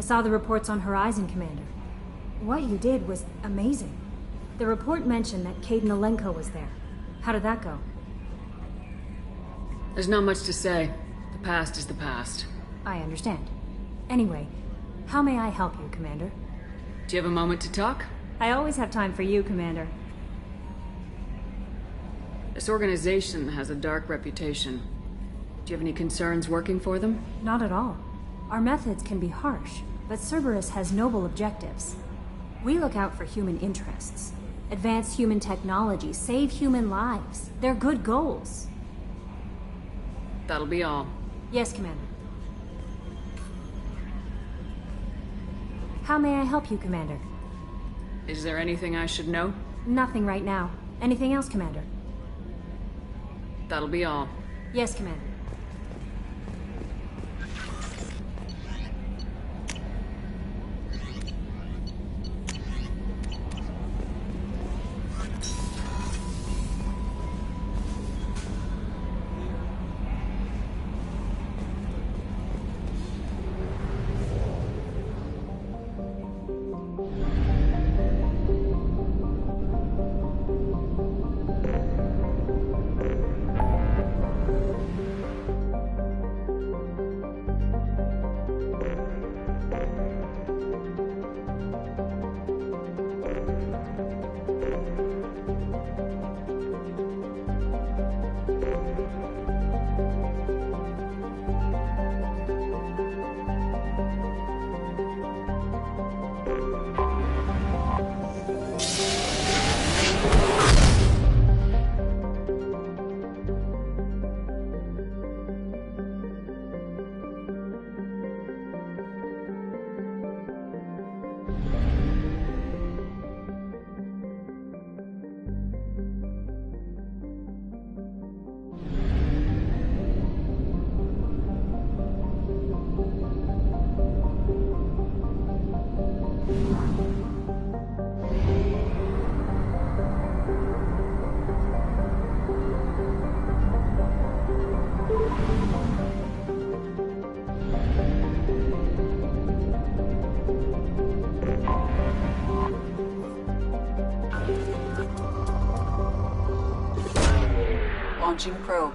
saw the reports on Horizon, Commander. What you did was amazing. The report mentioned that Caden Alenko was there. How did that go? There's not much to say. The past is the past. I understand. Anyway, how may I help you, Commander? Do you have a moment to talk? I always have time for you, Commander. This organization has a dark reputation. Do you have any concerns working for them? Not at all. Our methods can be harsh, but Cerberus has noble objectives. We look out for human interests. Advance human technology, save human lives. They're good goals. That'll be all. Yes, Commander. How may I help you, Commander? Is there anything I should know? Nothing right now. Anything else, Commander? That'll be all. Yes, Commander. Launching probe.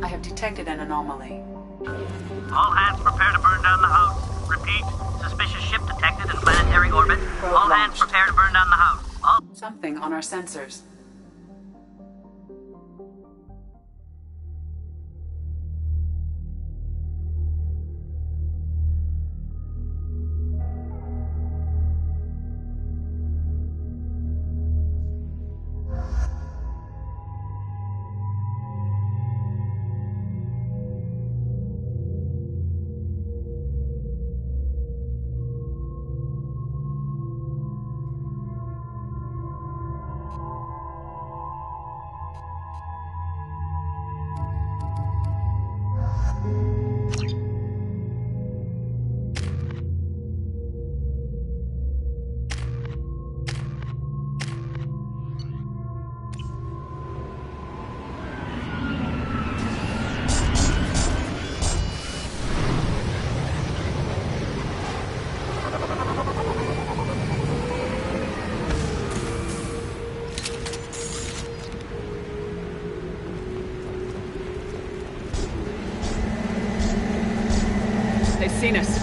I have detected an anomaly. All hands prepare to burn down the house. Repeat, suspicious ship detected in planetary orbit. Probe All hands launched. prepare to burn down the house. Something on our sensors. seen us.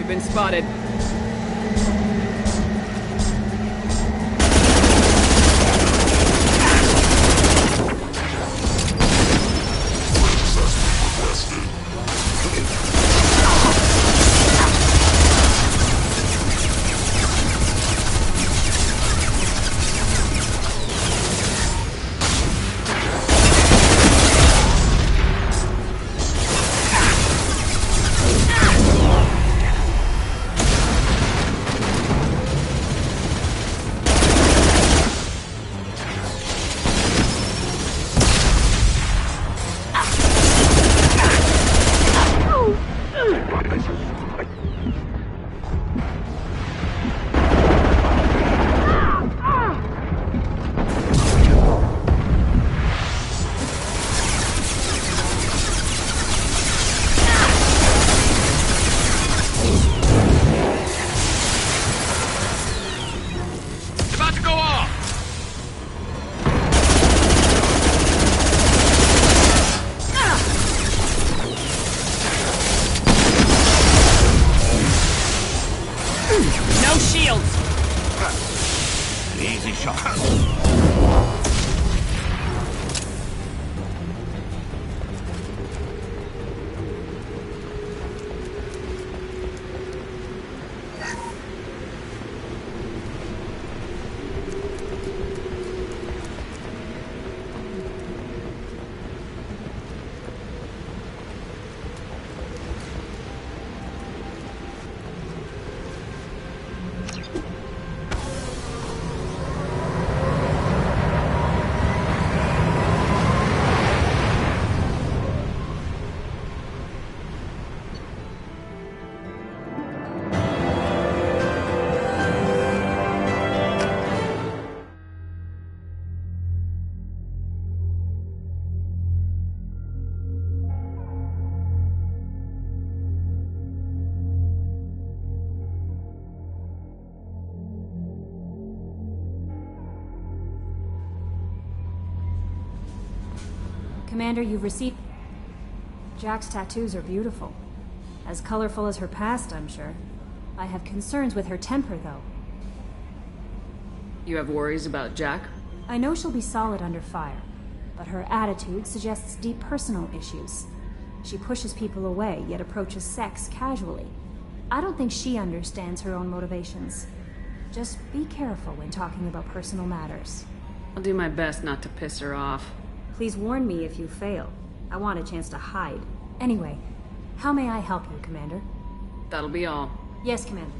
Been spotted. Commander, you've received... Jack's tattoos are beautiful. As colorful as her past, I'm sure. I have concerns with her temper, though. You have worries about Jack? I know she'll be solid under fire, but her attitude suggests deep personal issues. She pushes people away, yet approaches sex casually. I don't think she understands her own motivations. Just be careful when talking about personal matters. I'll do my best not to piss her off. Please warn me if you fail. I want a chance to hide. Anyway, how may I help you, Commander? That'll be all. Yes, Commander.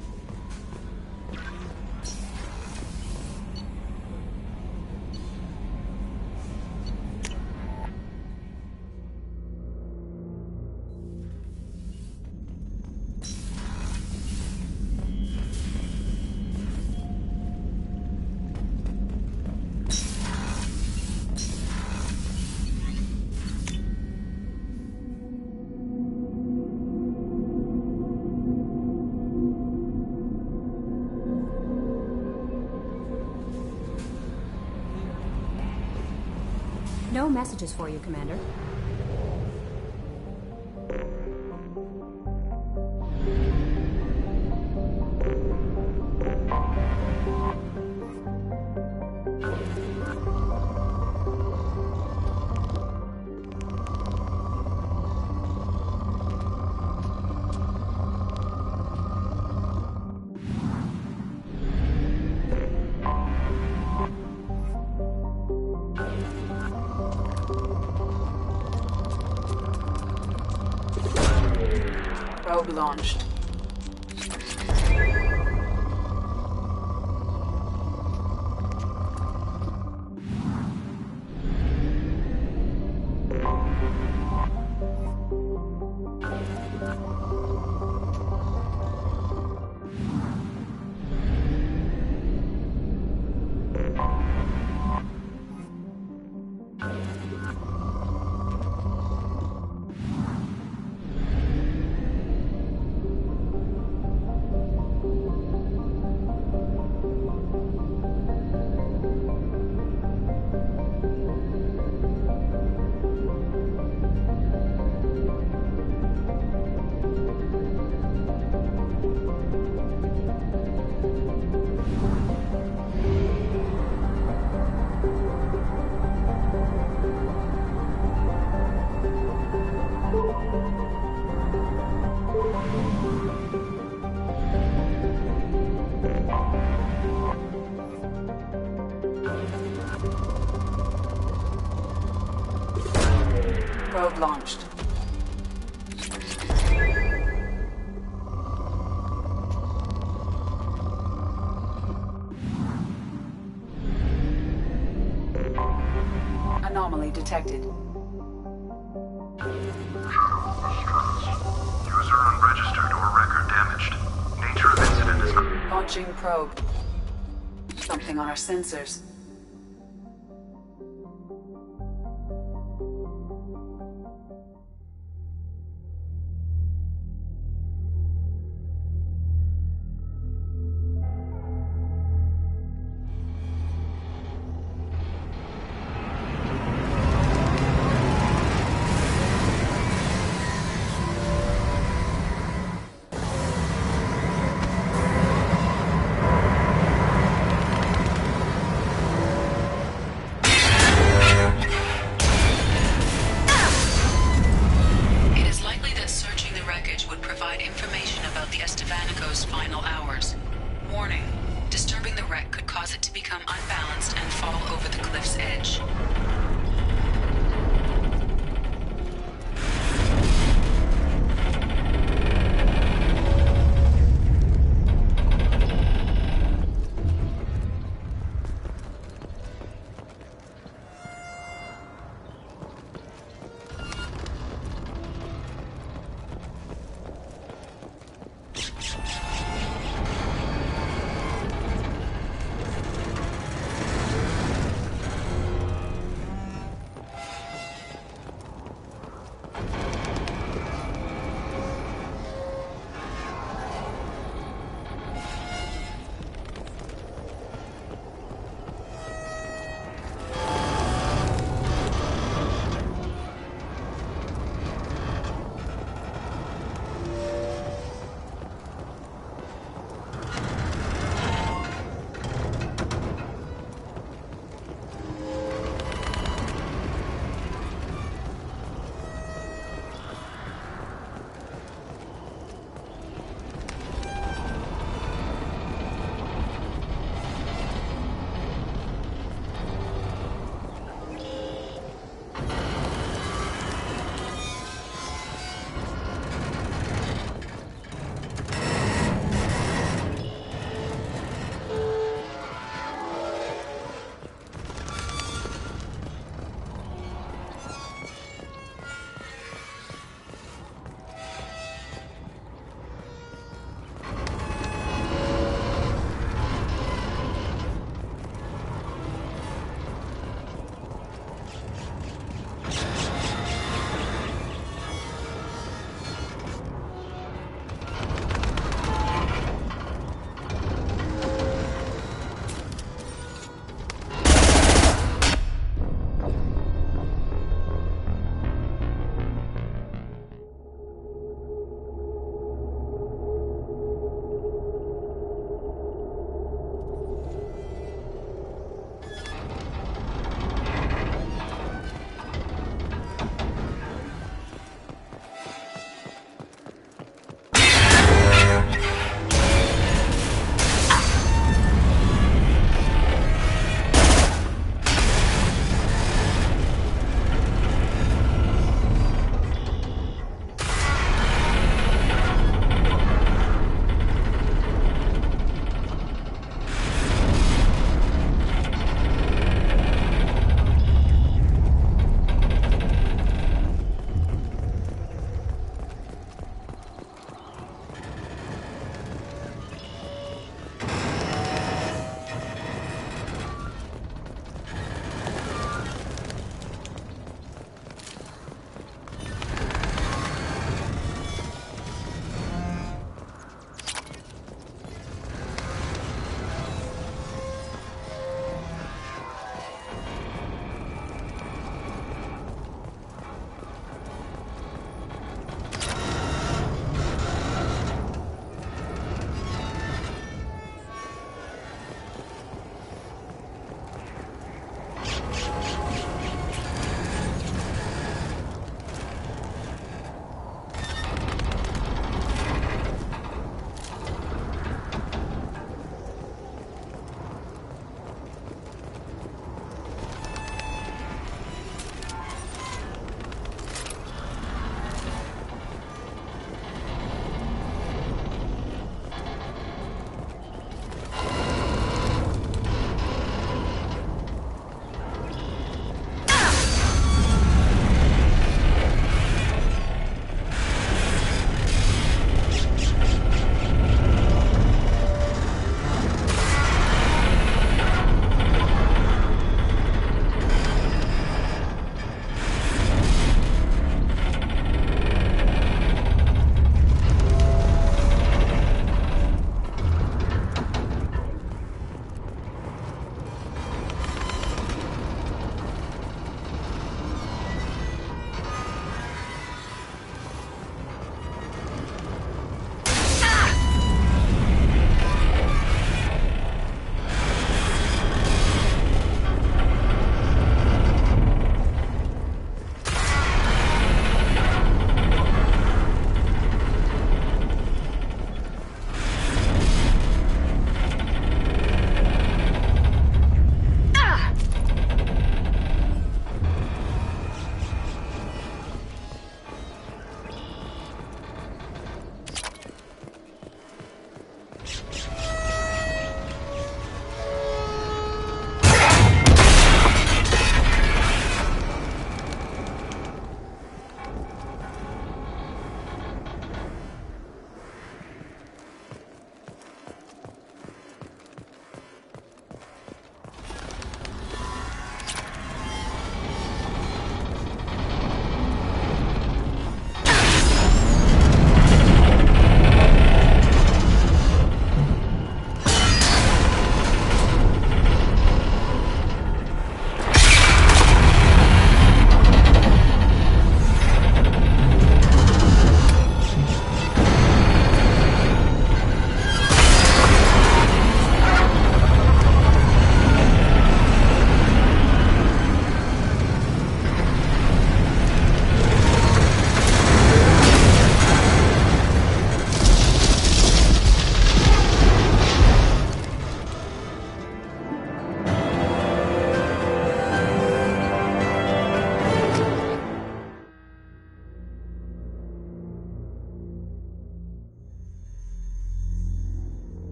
No messages for you, Commander. Probe launched. Probe launched. Anomaly detected. User unregistered or record damaged. Nature of incident is not... Launching probe. Something on our sensors.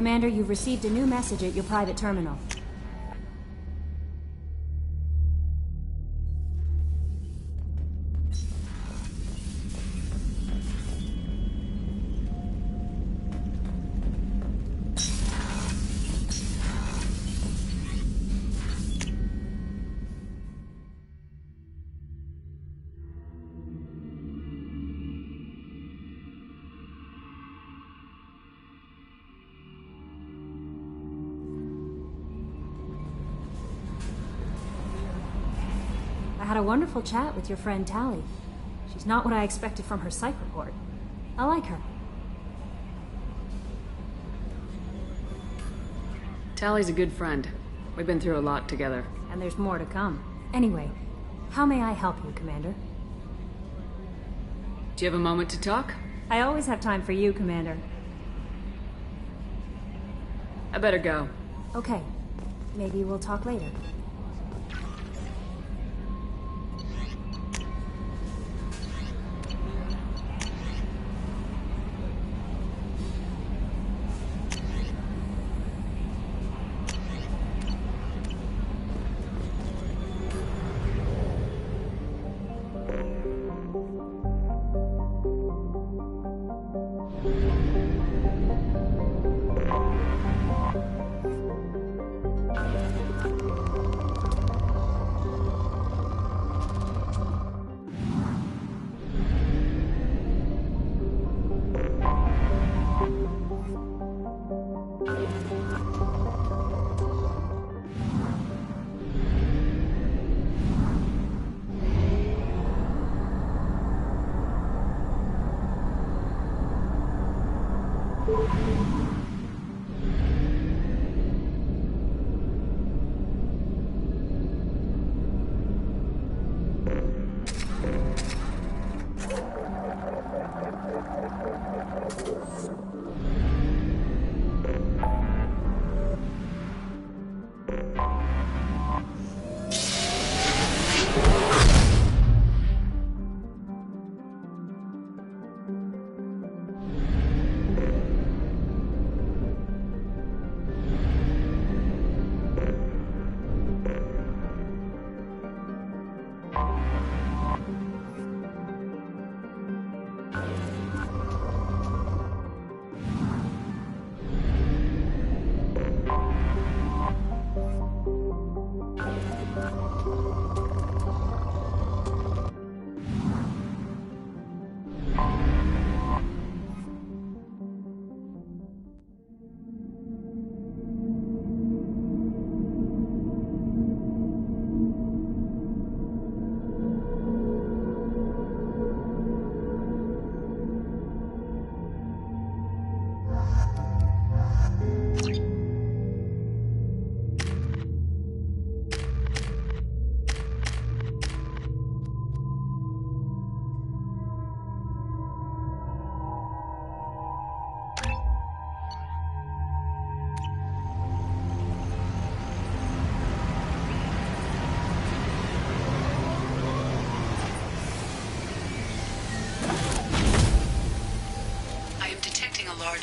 Commander, you've received a new message at your private terminal. I had a wonderful chat with your friend Tally. She's not what I expected from her psych report. I like her. Tally's a good friend. We've been through a lot together. And there's more to come. Anyway, how may I help you, Commander? Do you have a moment to talk? I always have time for you, Commander. I better go. Okay. Maybe we'll talk later.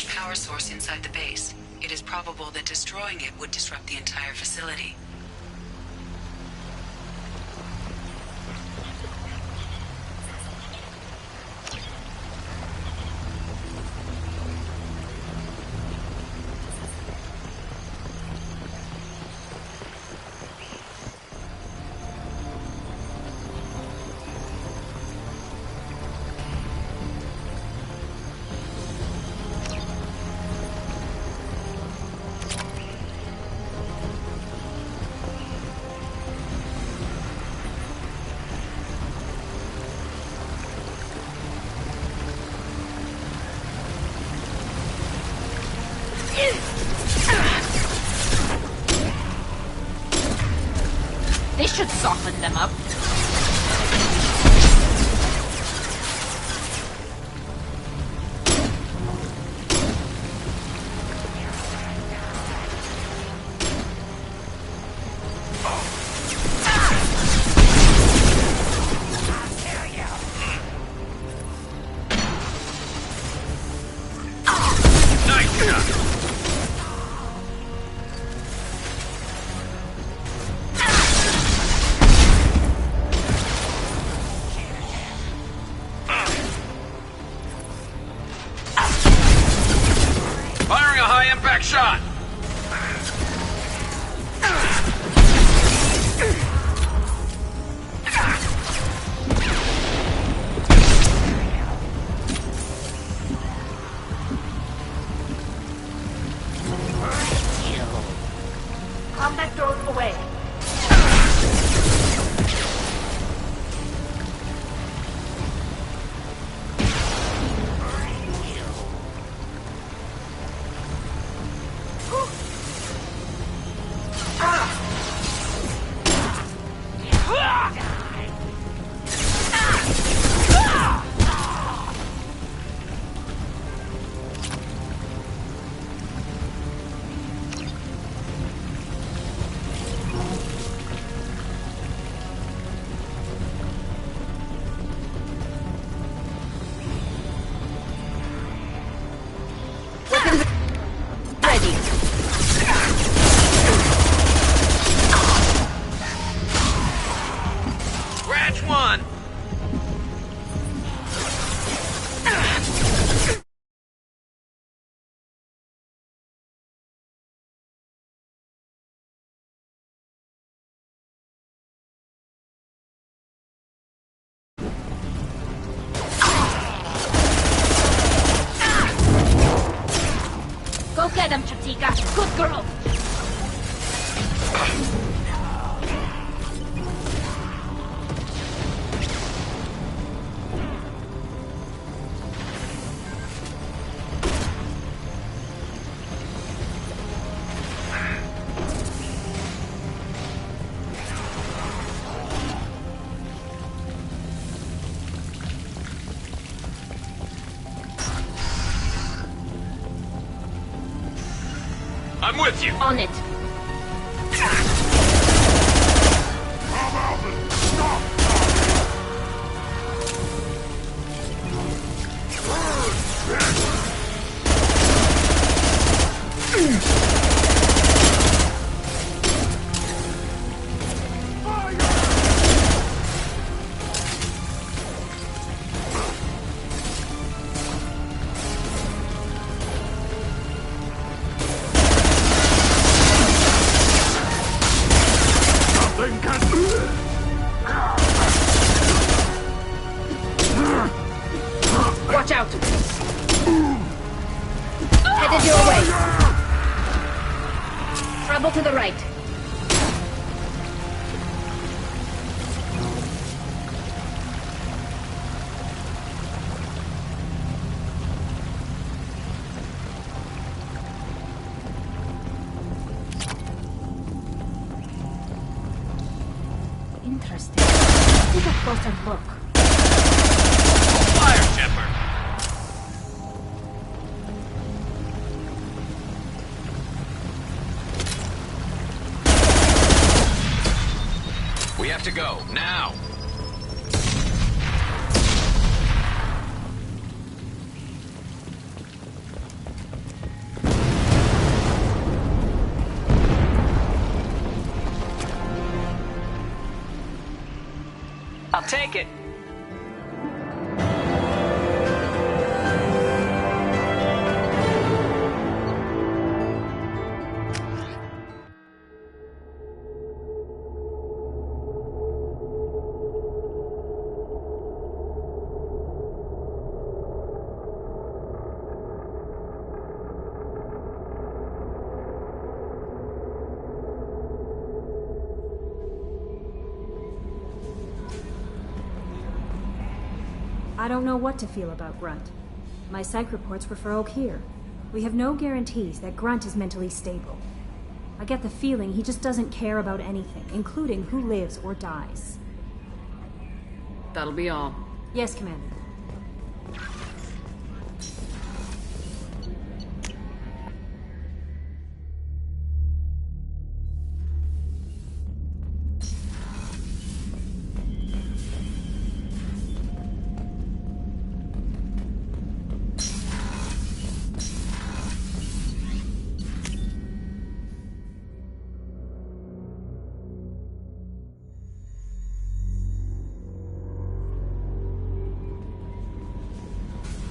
Power source inside the base. It is probable that destroying it would disrupt the entire facility. This should soften them up. shot! Combat drones away. Scratch one! Go get him, Chatika. Good girl. I'm with you! On it. Watch out! Headed your way. Trouble to the right. Interesting. Take a closer look. Fire, Shepard! We have to go, now! I'll take it. I don't know what to feel about Grunt. My psych reports refer Oak here. We have no guarantees that Grunt is mentally stable. I get the feeling he just doesn't care about anything, including who lives or dies. That'll be all. Yes, Commander.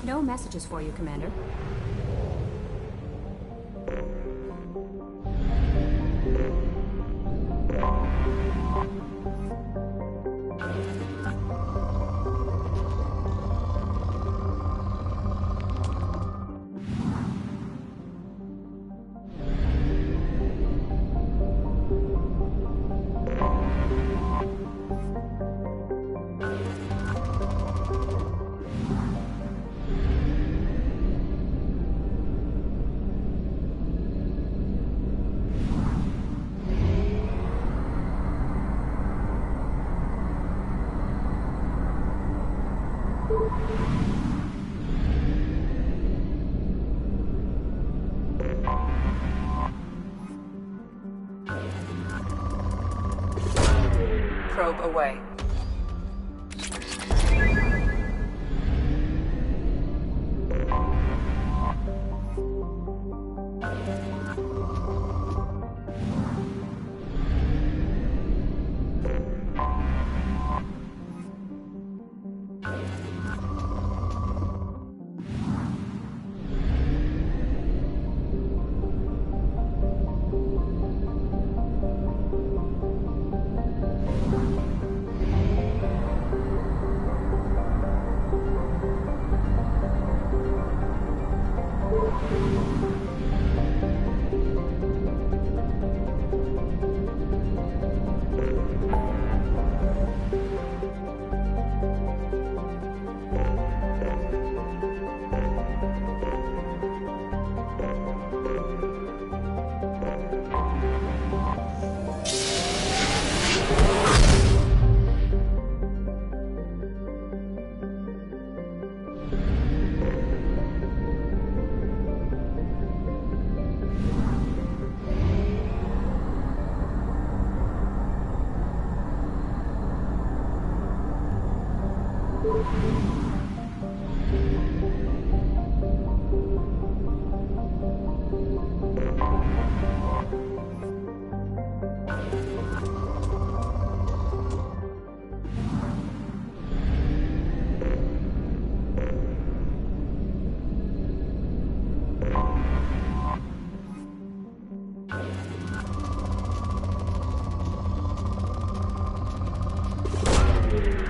No messages for you, Commander. Probe away.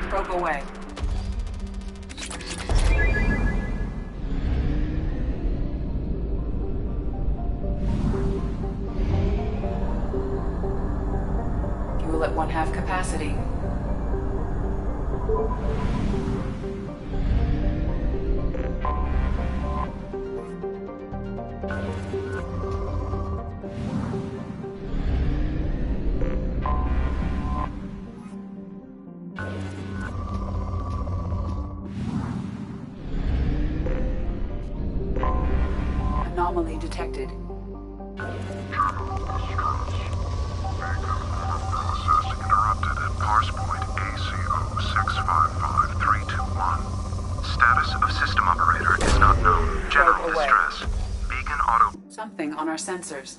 Probe away. Fuel at 1/2 capacity. Anomaly detected. Analysis interrupted at parse point ACO655321. Status of system operator is not known. General Away. distress. Beacon auto... Something on our sensors.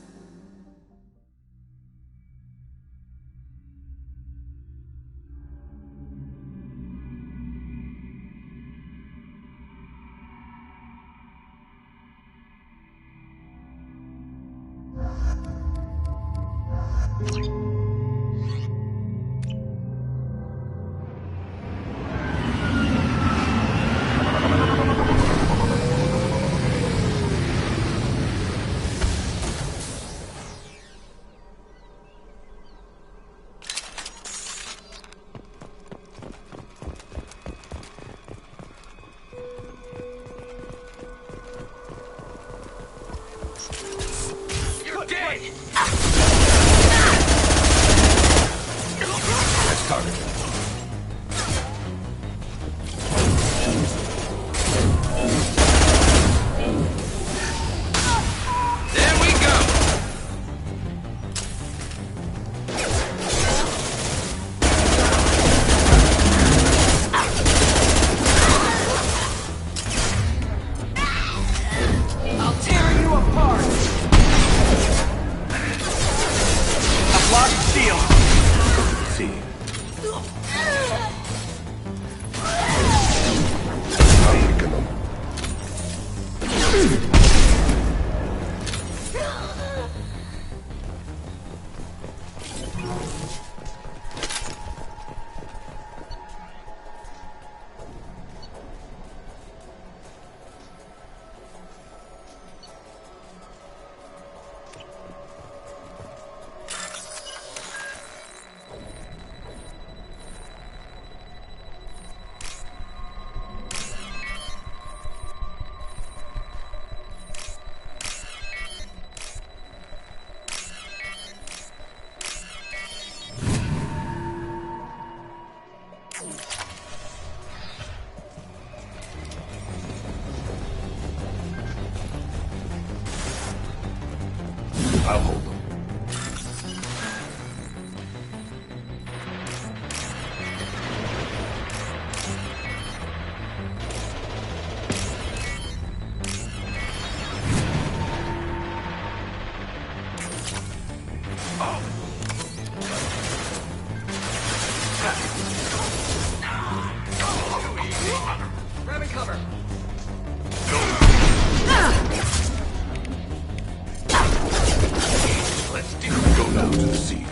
cover. Let's do it. Go now to the scene.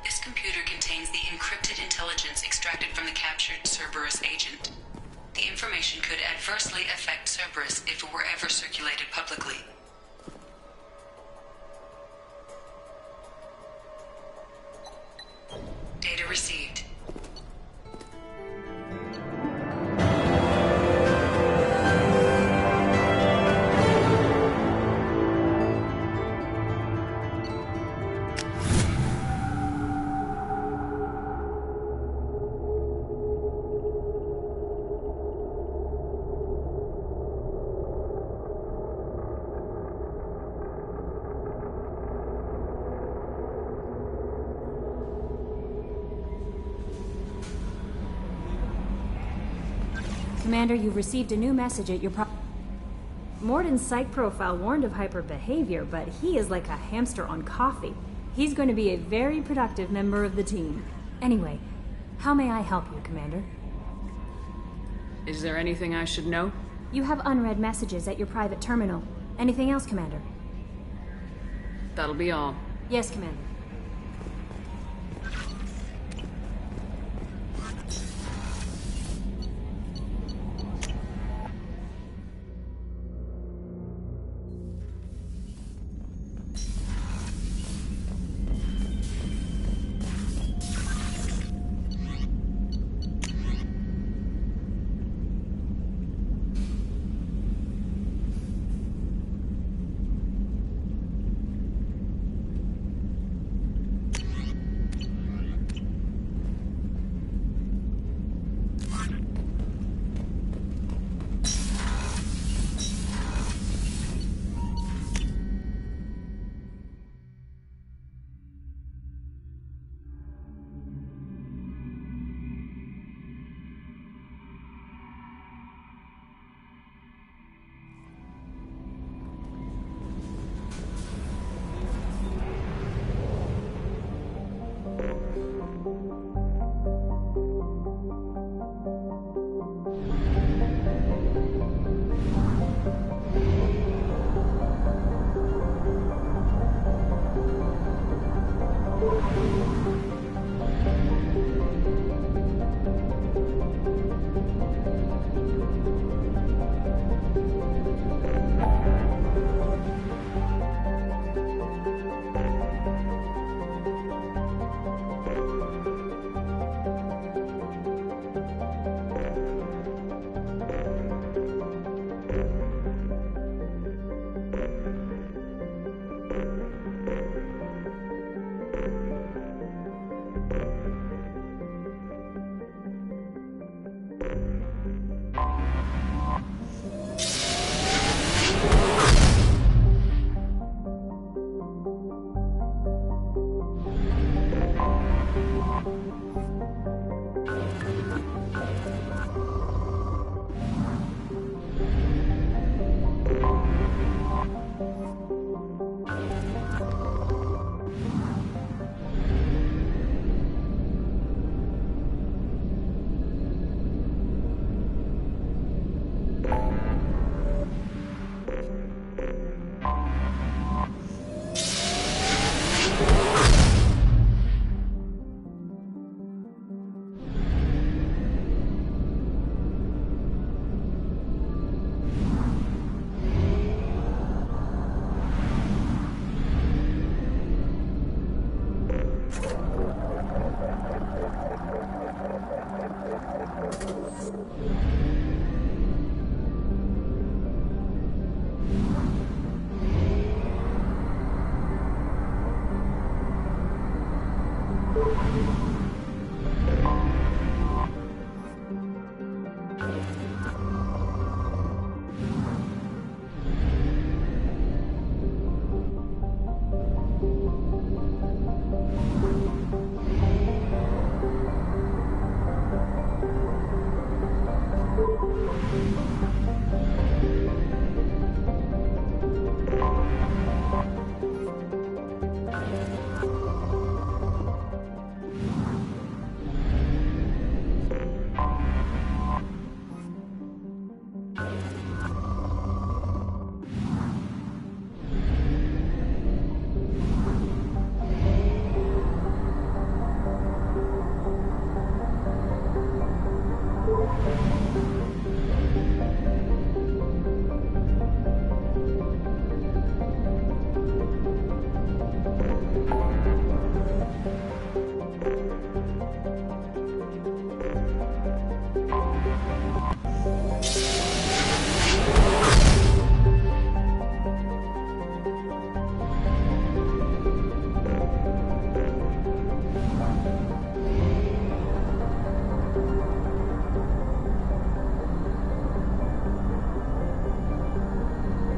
This computer contains the encrypted intelligence extracted from the captured Cerberus agent. The information could adversely affect Cerberus if it were ever circulated publicly. Data received. Commander, you've received a new message at your Morden's psych profile warned of hyper behavior, but he is like a hamster on coffee. He's going to be a very productive member of the team. Anyway, how may I help you, Commander? Is there anything I should know? You have unread messages at your private terminal. Anything else, Commander? That'll be all. Yes, Commander.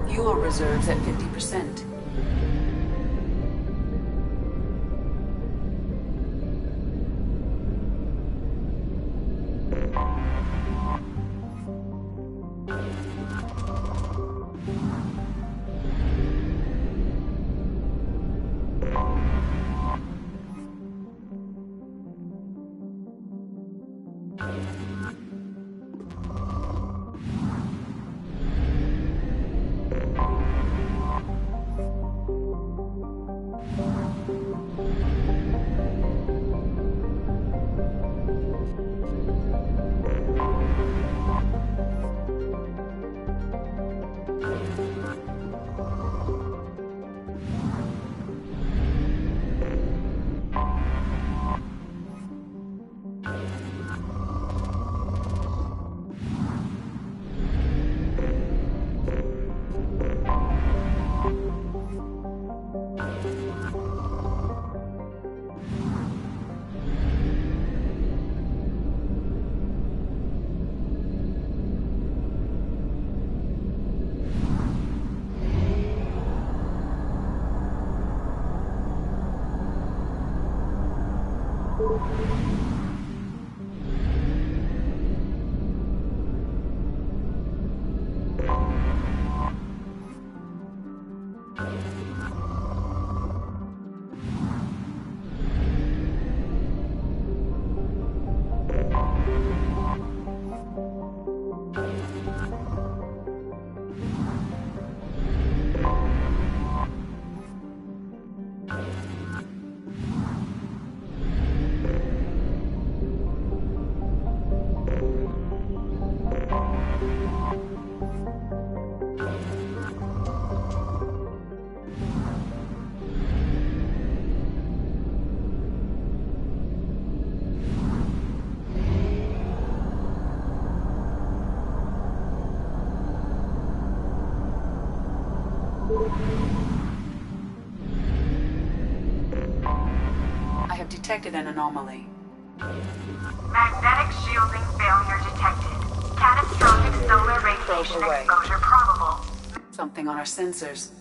Fuel reserves at 50%. I have detected an anomaly. Magnetic shielding failure detected. Catastrophic solar radiation exposure probable. Something on our sensors.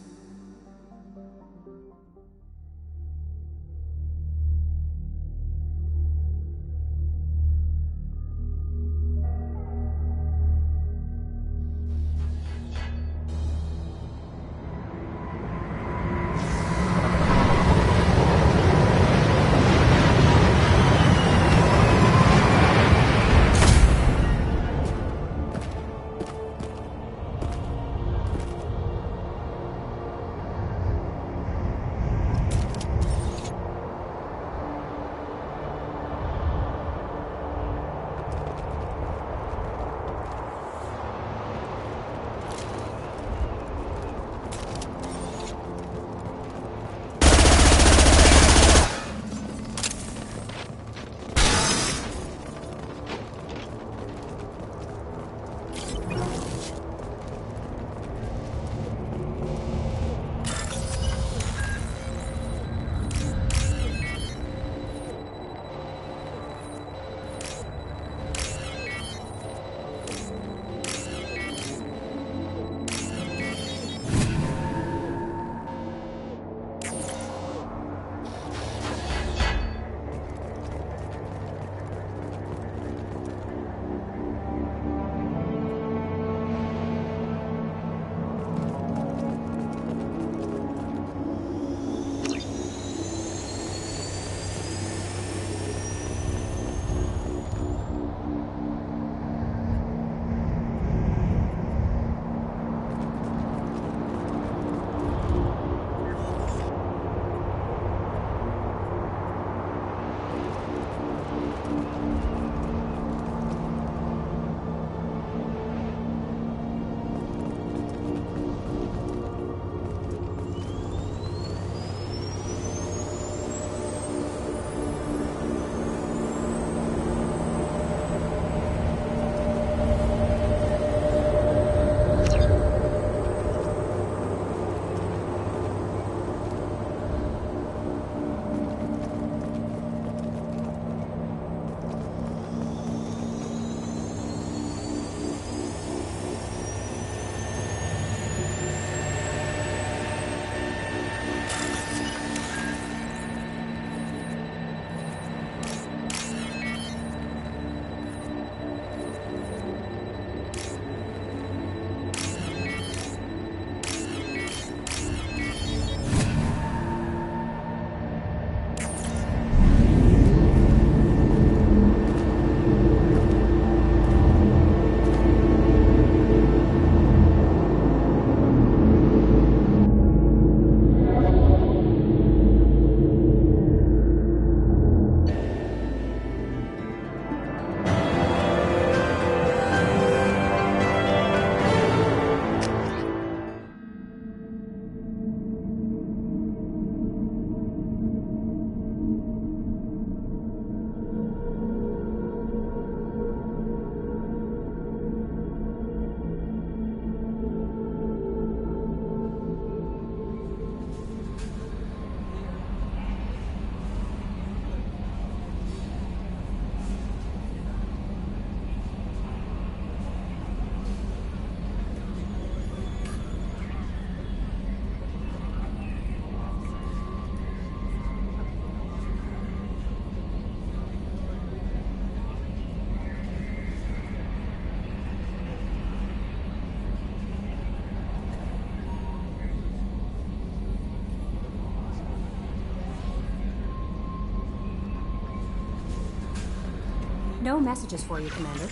No messages for you, Commander.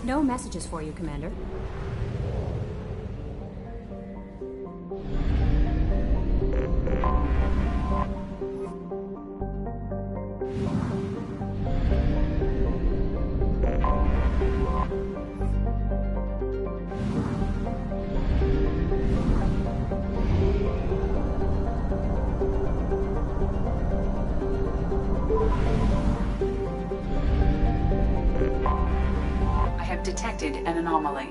No messages for you, Commander. Detected an anomaly.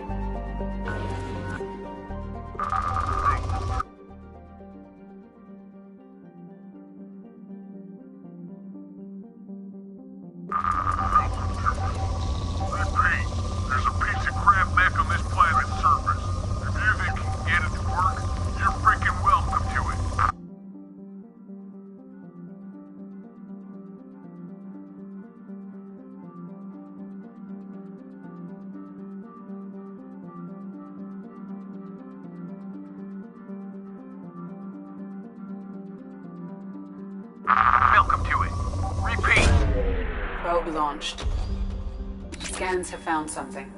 There's a piece of crap back on this planet's surface. If you think you can get it to work, you're freaking welcome to it. Welcome to it. Repeat. Probe launched. Scans have found something.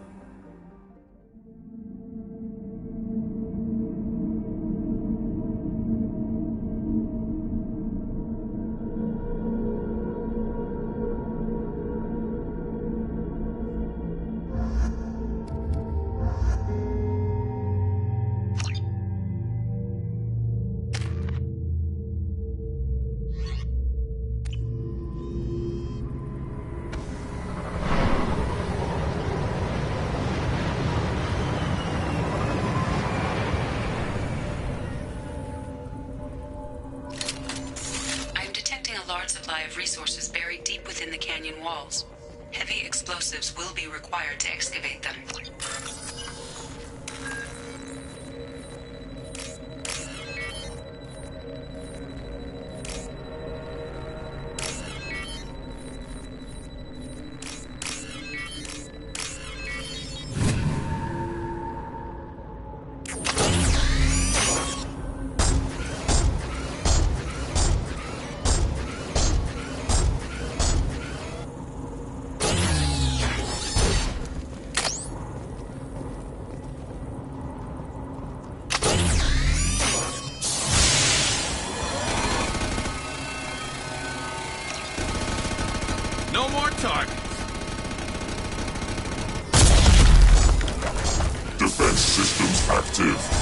Resources buried deep within the canyon walls. Heavy explosives will be required to excavate them. No more targets. Defense systems active.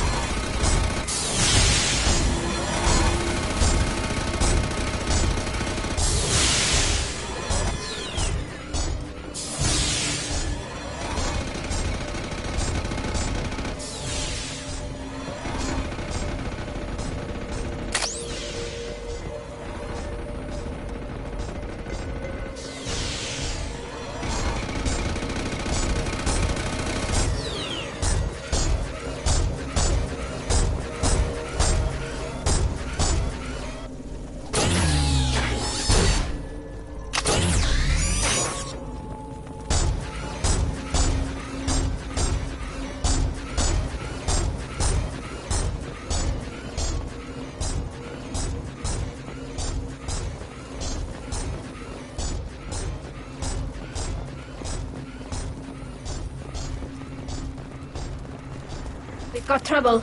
We've got trouble.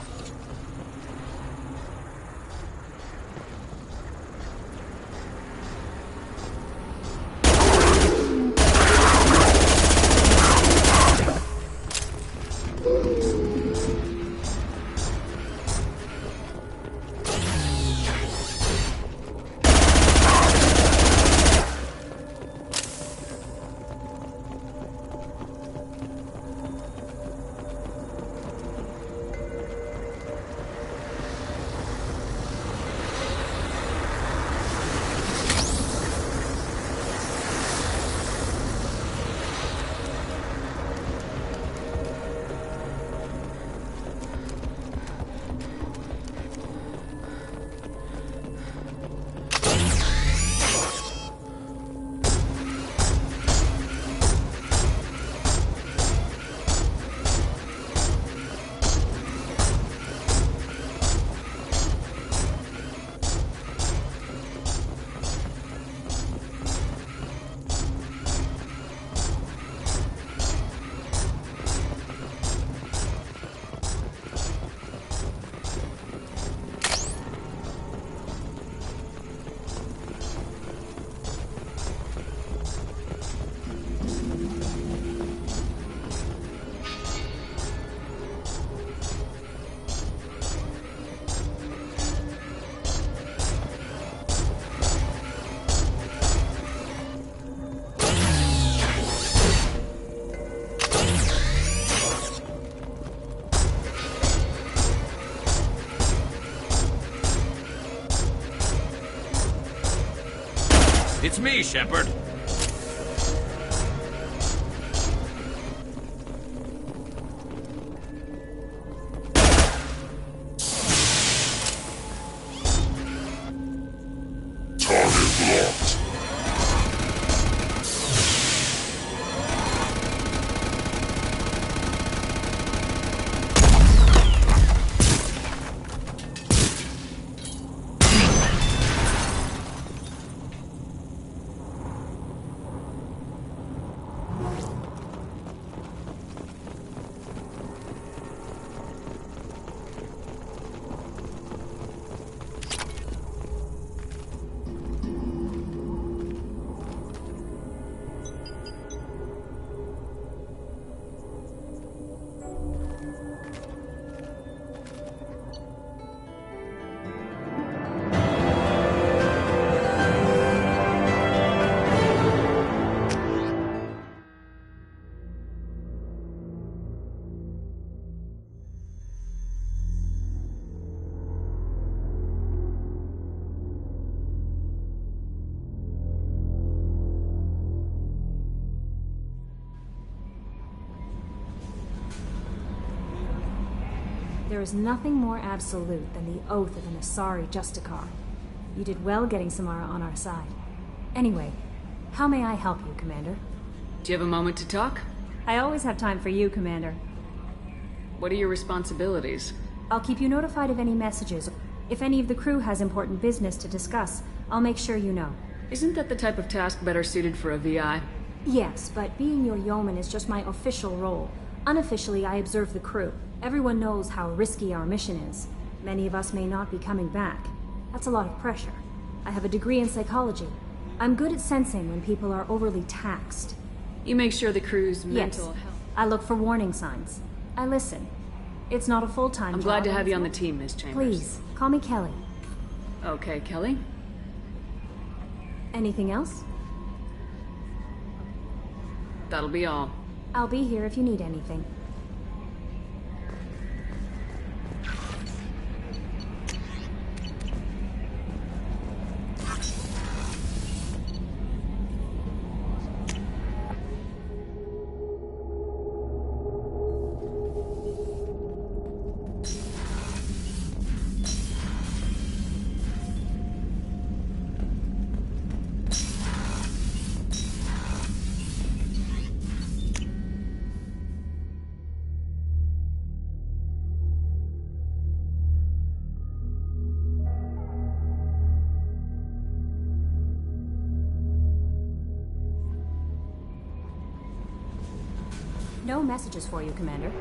It's me, Shepard. Target locked. There is nothing more absolute than the oath of an Asari Justicar. You did well getting Samara on our side. Anyway, how may I help you, Commander? Do you have a moment to talk? I always have time for you, Commander. What are your responsibilities? I'll keep you notified of any messages. If any of the crew has important business to discuss, I'll make sure you know. Isn't that the type of task better suited for a VI? Yes, but being your yeoman is just my official role. Unofficially, I observe the crew. Everyone knows how risky our mission is. Many of us may not be coming back. That's a lot of pressure. I have a degree in psychology. I'm good at sensing when people are overly taxed. You make sure the crew's mental Yes. health... I look for warning signs. I listen. It's not a full-time I'm job. glad to have you on the team, Miss Chambers. Please, call me Kelly. Okay, Kelly? Anything else? That'll be all. I'll be here if you need anything. No messages for you, Commander.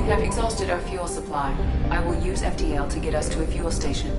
We have exhausted our fuel supply. I will use FTL to get us to a fuel station.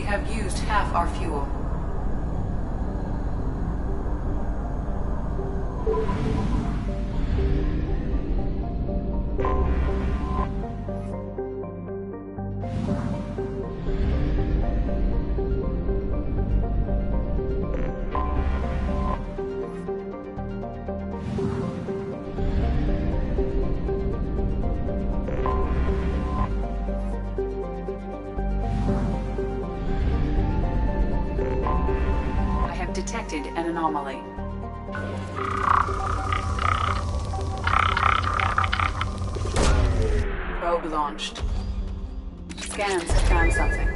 have used half our fuel. Detected an anomaly. Probe launched. Scans have found something.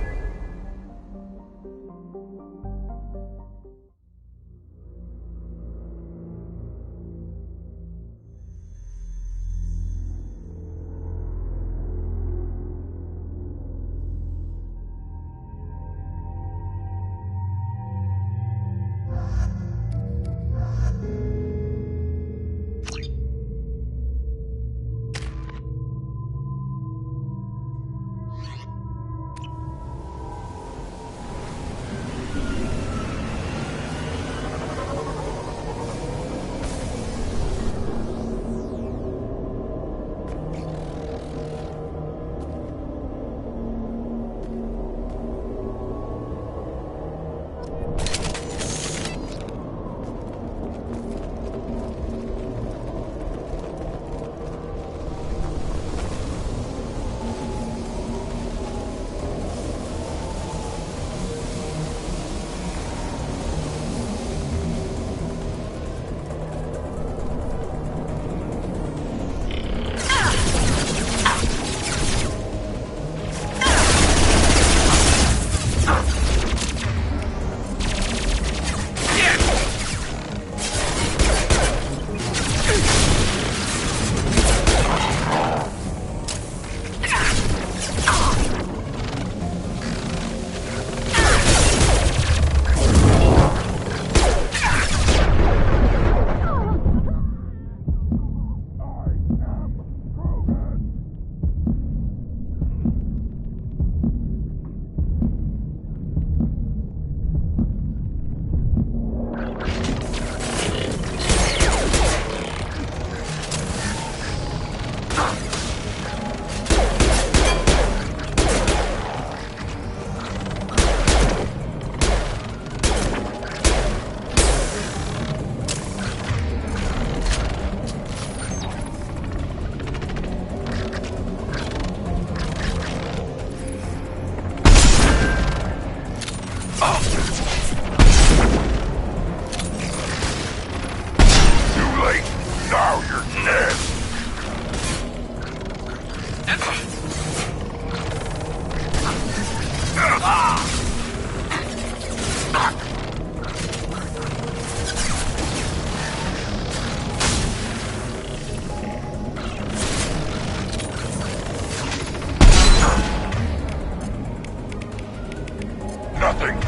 Nothing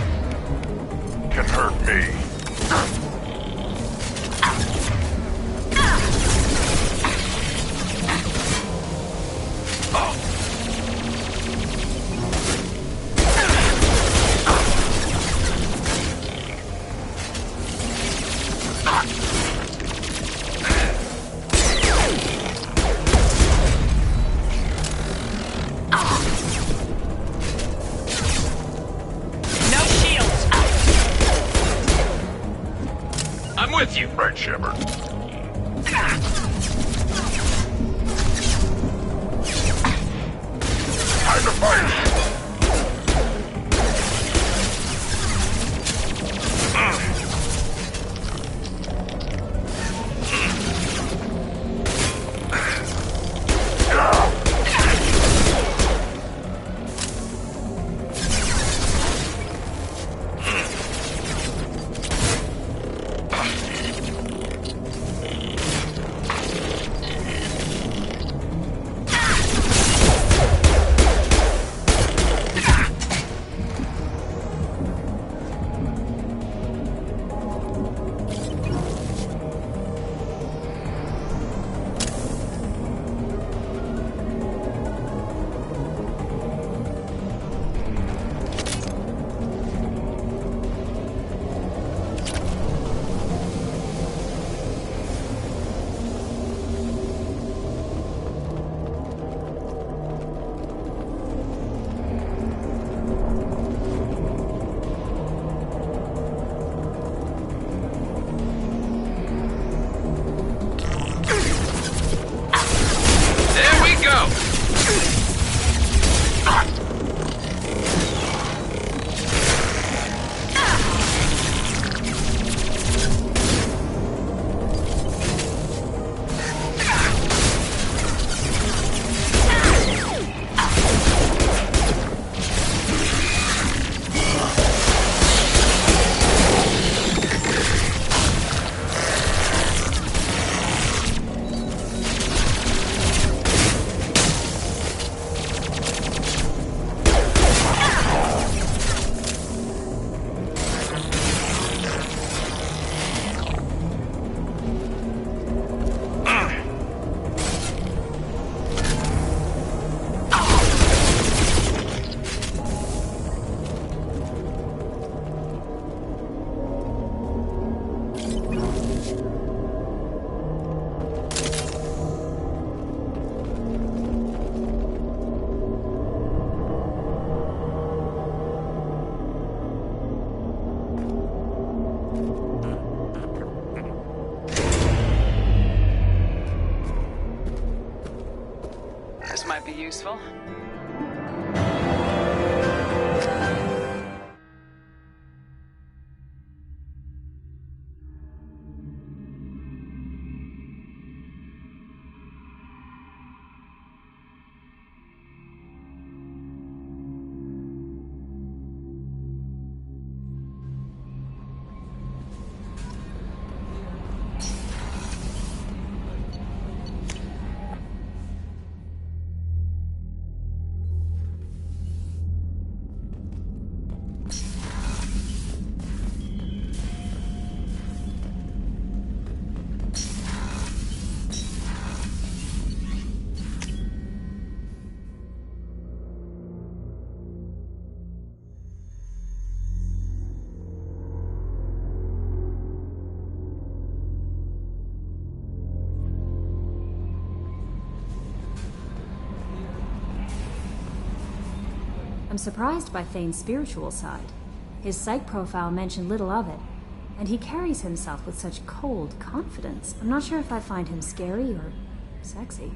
can hurt me. With you, Right, Shepard. Time to fight! This might be useful. I'm surprised by Thane's spiritual side. His psych profile mentioned little of it, and he carries himself with such cold confidence. I'm not sure if I find him scary or sexy.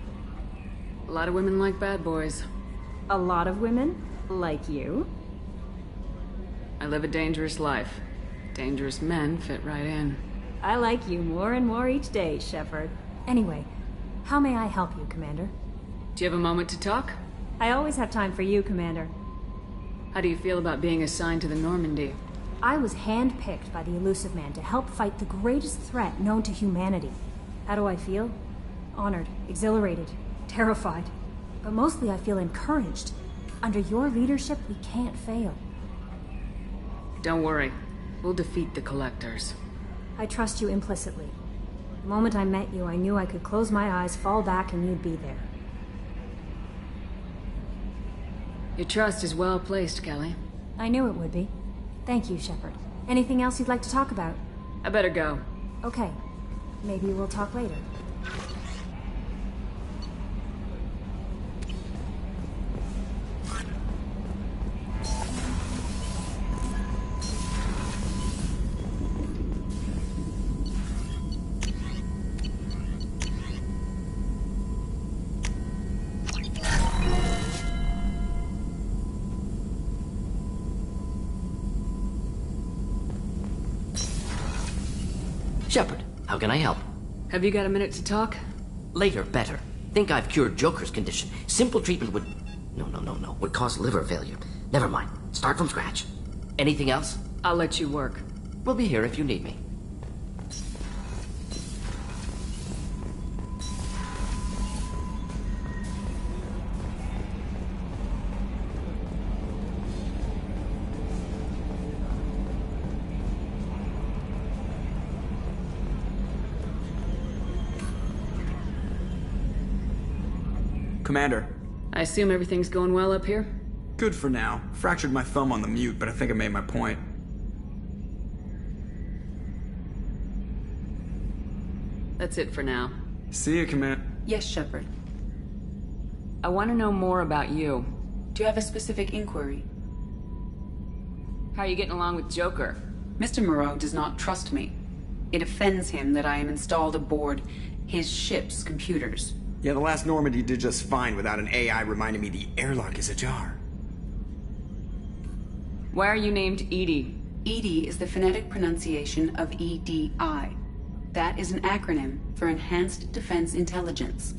A lot of women like bad boys. A lot of women? Like you? I live a dangerous life. Dangerous men fit right in. I like you more and more each day, Shepard. Anyway, how may I help you, Commander? Do you have a moment to talk? I always have time for you, Commander. How do you feel about being assigned to the Normandy? I was handpicked by the Elusive Man to help fight the greatest threat known to humanity. How do I feel? Honored, exhilarated, terrified. But mostly I feel encouraged. Under your leadership, we can't fail. Don't worry. We'll defeat the Collectors. I trust you implicitly. The moment I met you, I knew I could close my eyes, fall back, and you'd be there. Your trust is well placed, Kelly. I knew it would be. Thank you, Shepard. Anything else you'd like to talk about? I better go. Okay. Maybe we'll talk later. Shepard, how can I help? Have you got a minute to talk? Later, better. Think I've cured Joker's condition. Simple treatment would... No. Would cause liver failure. Never mind. Start from scratch. Anything else? I'll let you work. We'll be here if you need me. Commander. I assume everything's going well up here? Good for now. Fractured my thumb on the mute, but I think I made my point. That's it for now. See you, Commander. Yes, Shepard. I want to know more about you. Do you have a specific inquiry? How are you getting along with Joker? Mr. Moreau does not trust me. It offends him that I am installed aboard his ship's computers. Yeah, the last Normandy did just fine without an AI reminding me the airlock is ajar. Why are you named Edie? EDI is the phonetic pronunciation of EDI. That is an acronym for Enhanced Defense Intelligence.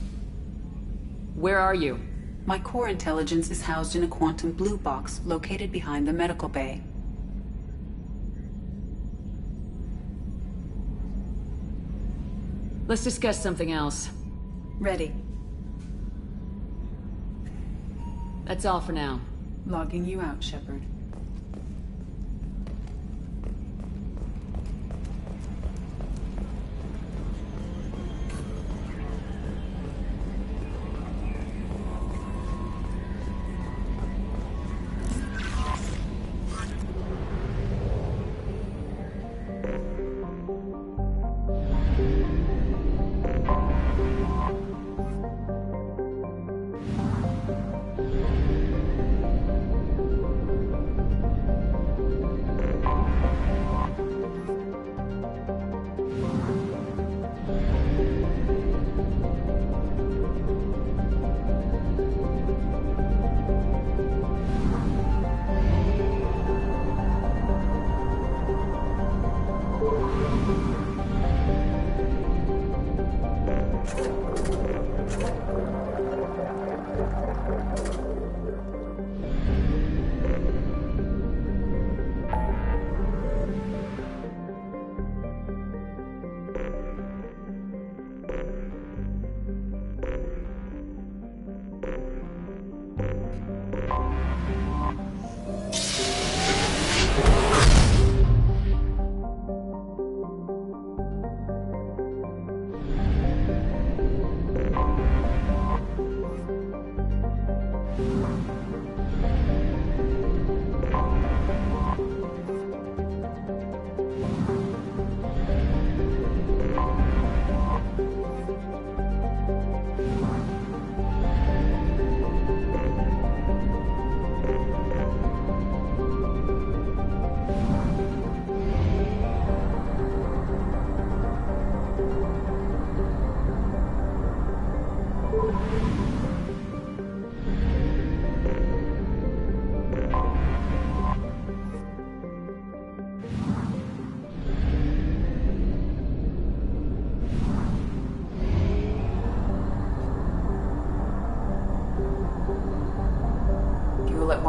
Where are you? My core intelligence is housed in a quantum blue box located behind the medical bay. Let's discuss something else. Ready. That's all for now. Logging you out, Shepard.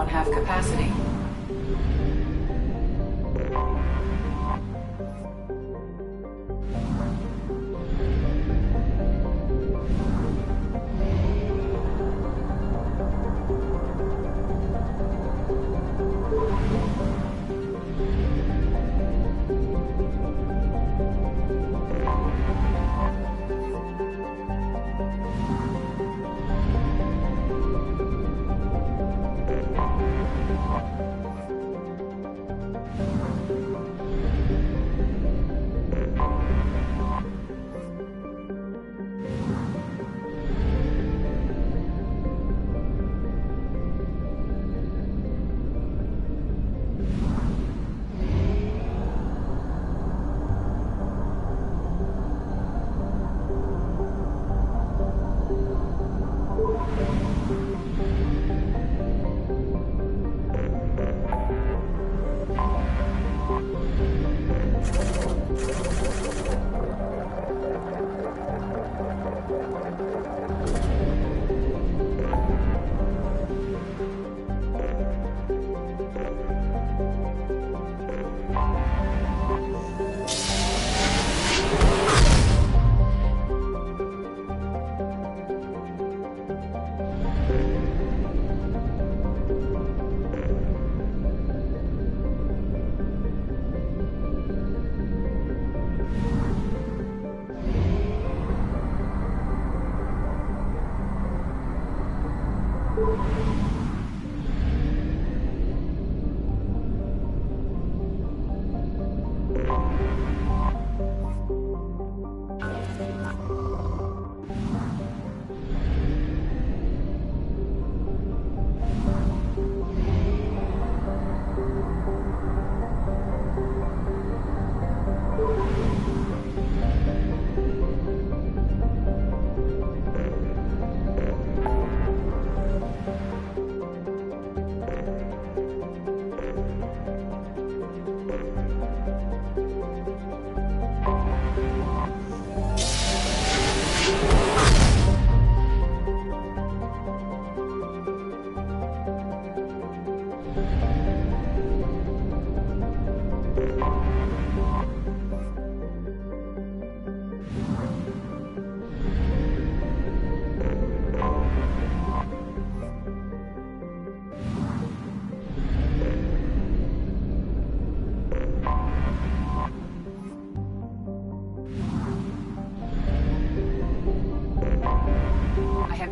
1/2 capacity.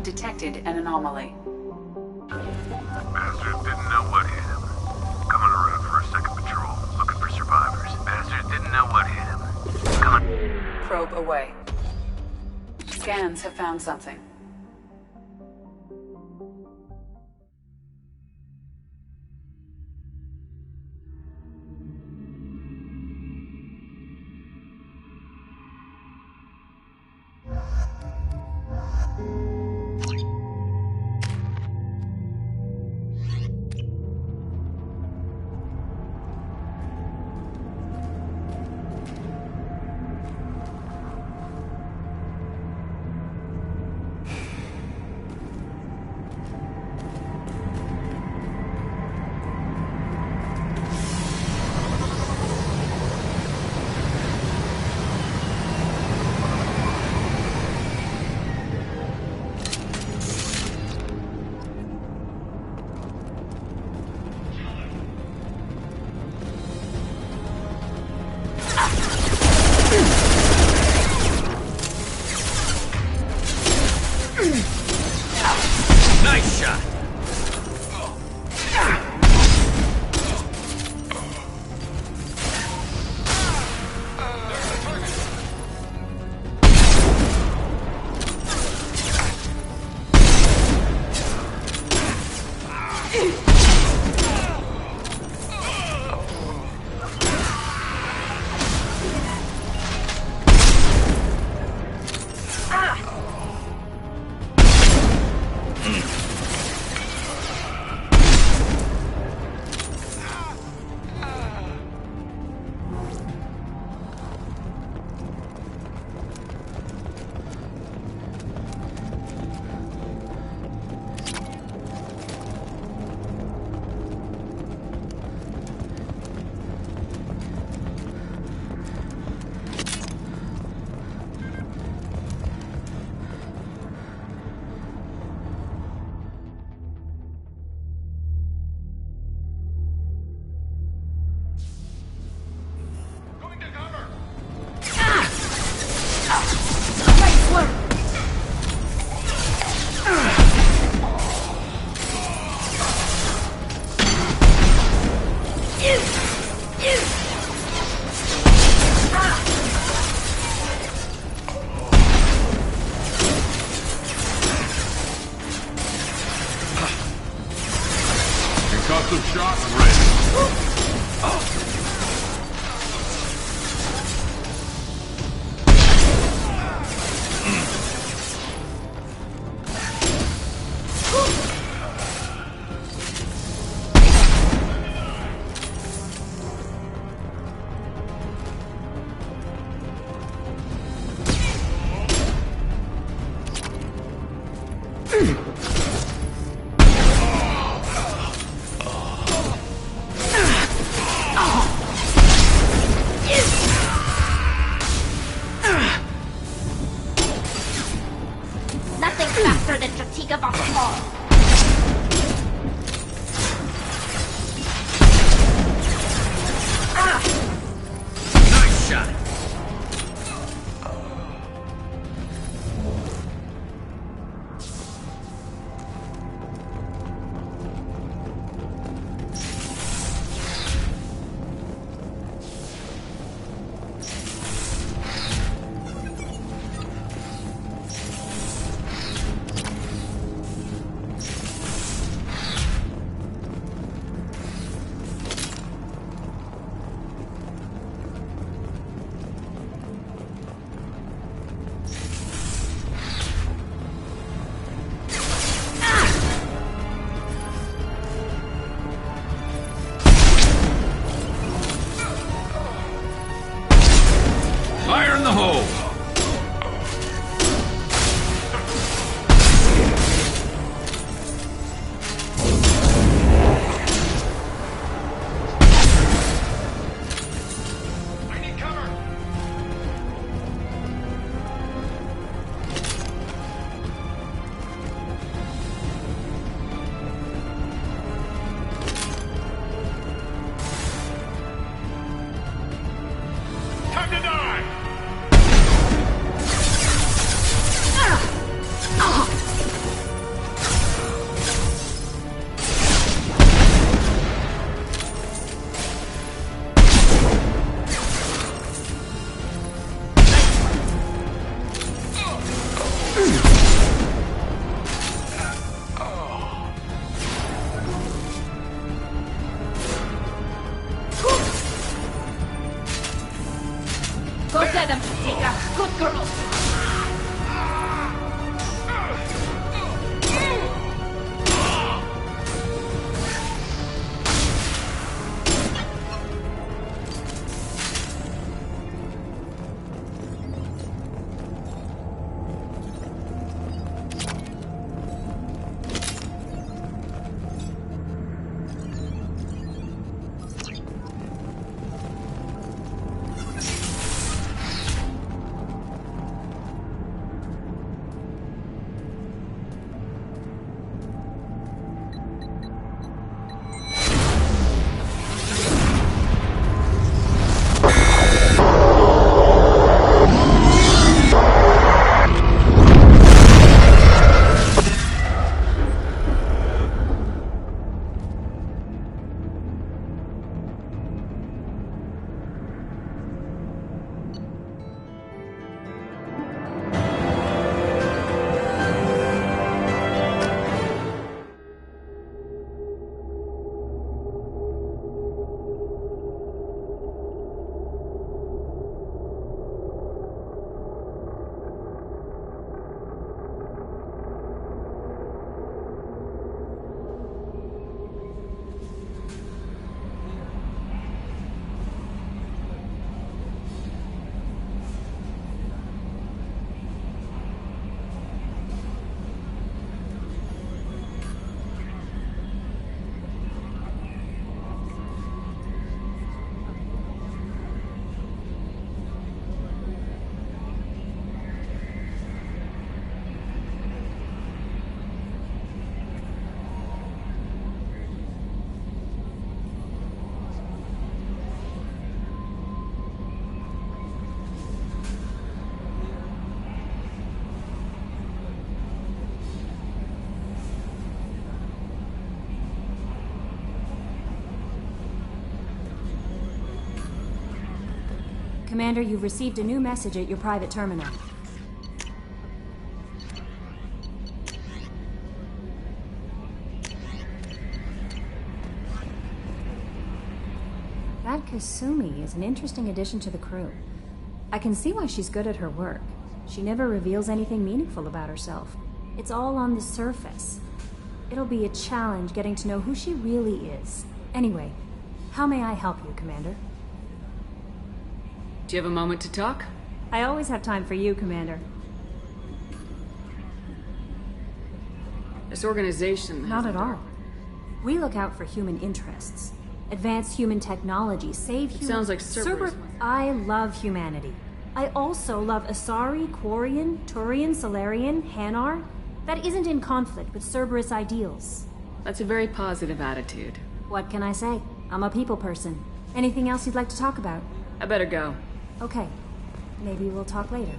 Detected an anomaly. Bastard didn't know what hit him. Coming around for a second patrol, looking for survivors. Bastard didn't know what hit him. Coming. Probe away. Scans have found something. Nice shot! Explosive shot ready. Nothing faster than Chatika Vassal. Nice shot. Fire in the hole! I need cover! Time to die! Go get them, Chatika. Good girl. Commander, you've received a new message at your private terminal. That Kasumi is an interesting addition to the crew. I can see why she's good at her work. She never reveals anything meaningful about herself. It's all on the surface. It'll be a challenge getting to know who she really is. Anyway, how may I help you, Commander? Do you have a moment to talk? I always have time for you, Commander. This organization has Not at all. We look out for human interests. Advance human technology, save human... Sounds like Cerberus. I love humanity. I also love Asari, Quarian, Turian, Solarian, Hanar. That isn't in conflict with Cerberus ideals. That's a very positive attitude. What can I say? I'm a people person. Anything else you'd like to talk about? I better go. Okay. Maybe we'll talk later.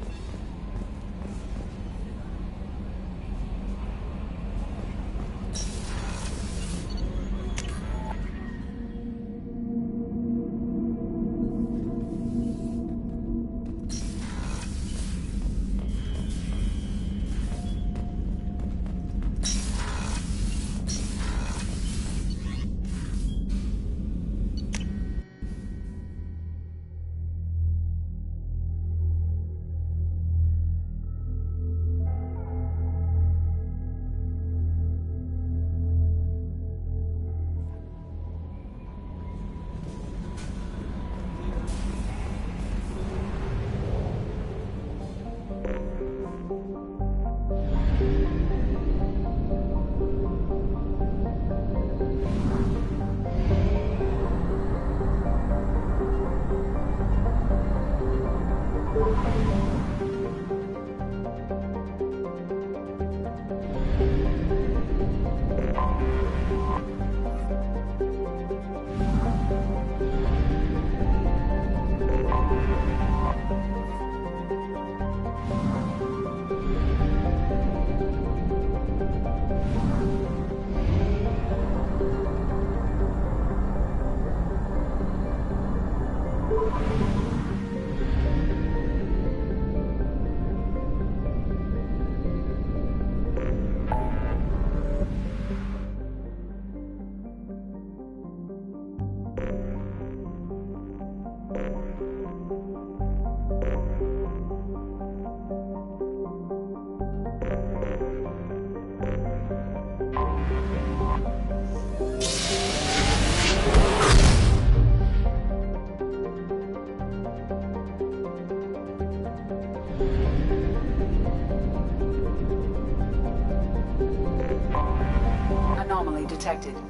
detected. Be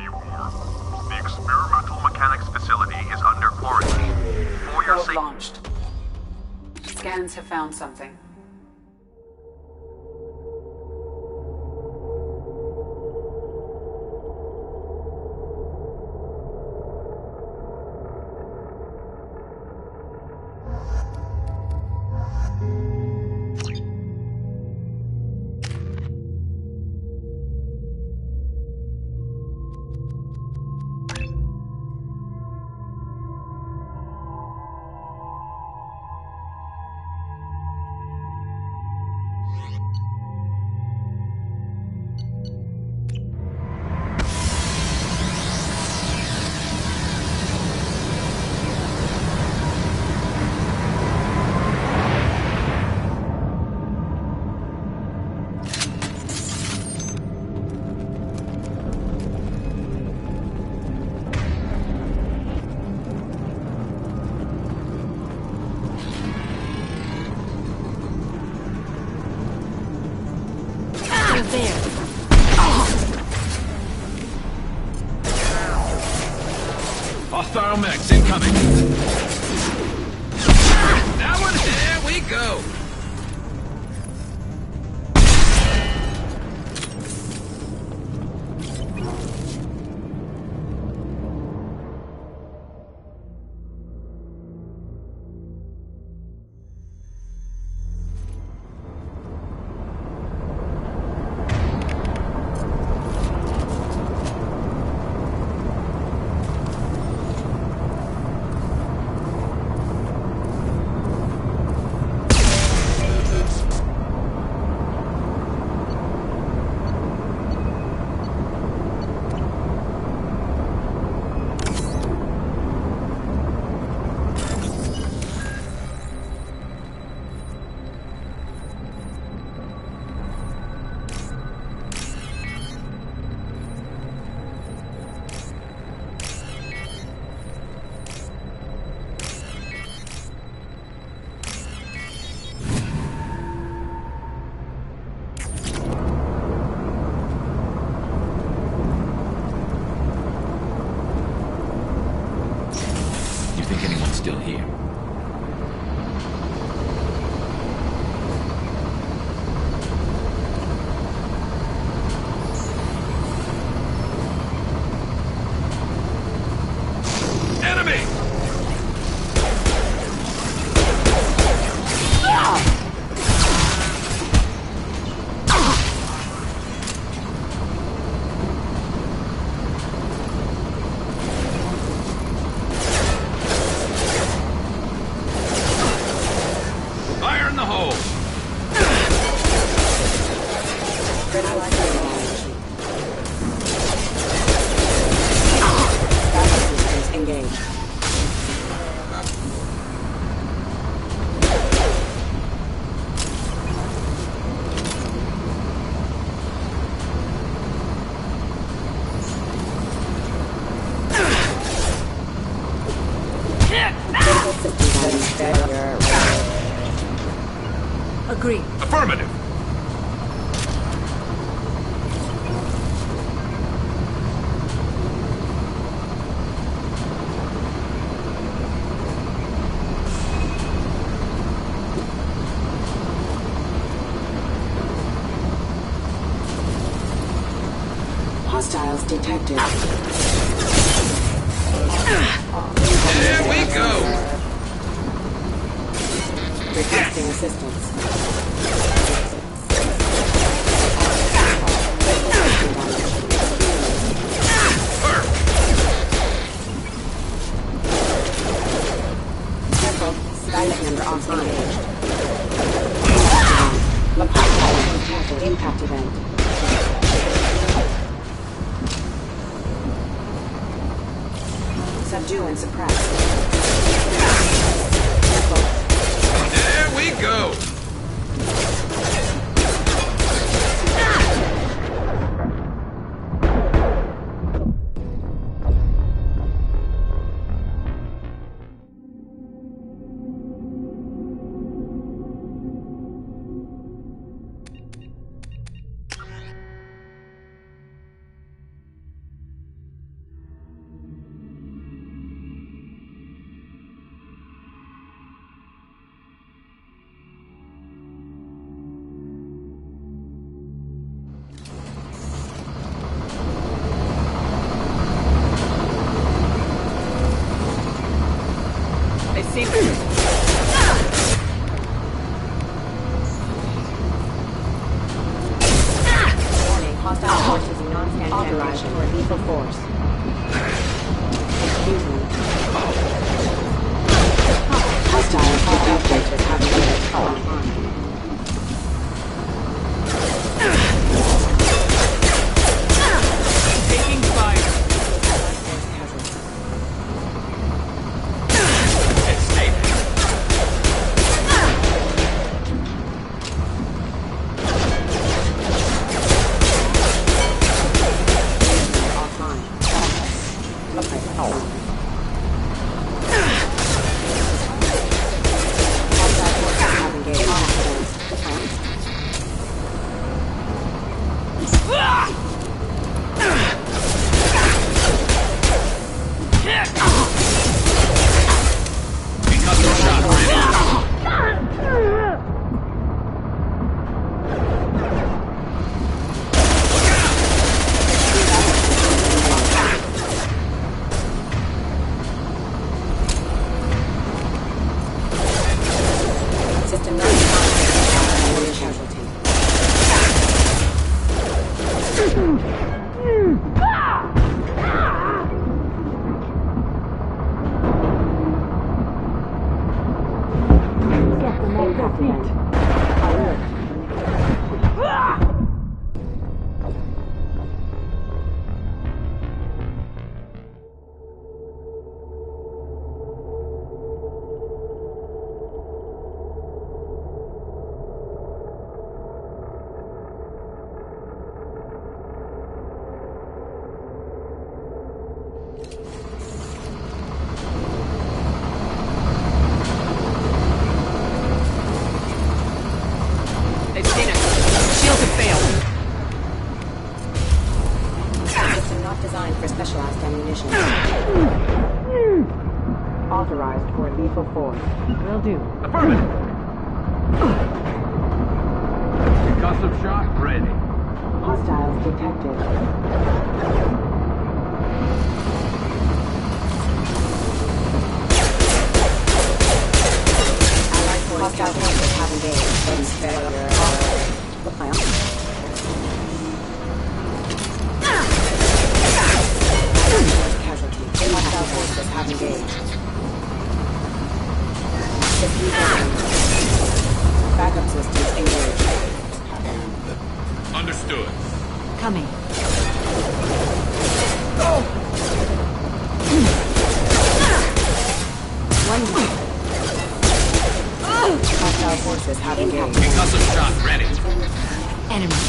warned. The experimental mechanics facility is under quarantine. For your Probe safety. launched. Scans have found something. Hostile mechs incoming. That one, there we go. Hostiles detected. There we go! Requesting assistance. Careful. Skylander offline. Impact event. Subdue and suppress. Careful. There we go! I see. Warning, hostile forces non-standing authorized for lethal force. Excuse me. Hostiles detected having been online. Taking fire. Authorized for lethal force. Will do. Affirmative. Concussive shock ready. Hostiles detected. Hostile forces have engaged. Failure. Casualty. Hostile forces have engaged. Backup systems engaged. Understood. Coming. Hostile forces have engaged. Concussive shock ready. Enemy.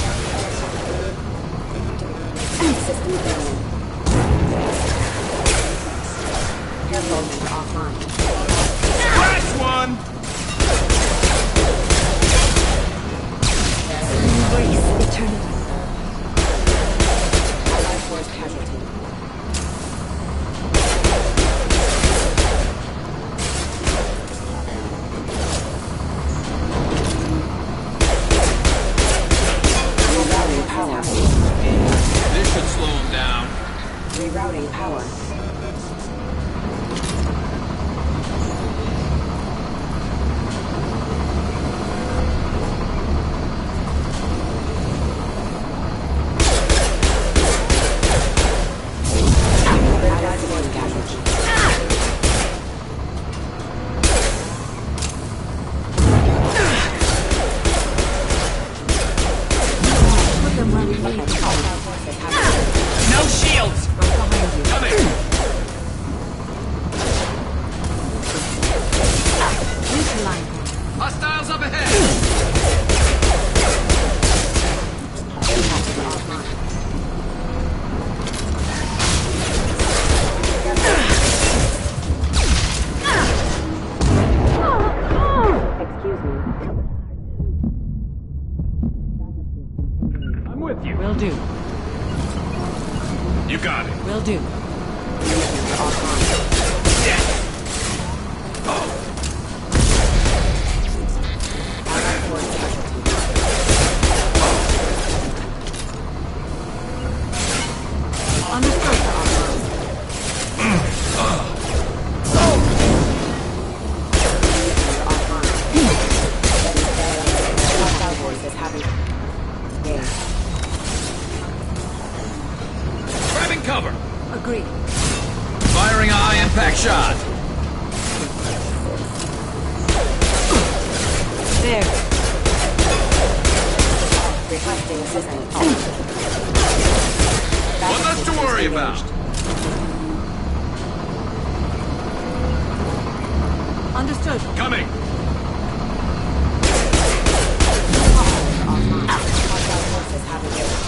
System failing. Air filter offline. Last one! Embrace eternity. Allied force casualty. This should slow him with you. Will do. You got it. Will do. Grabbing cover. Agreed. Firing a high-impact shot. There. Requesting assistance. One less to worry about. Understood. Coming. Hostile forces have engaged.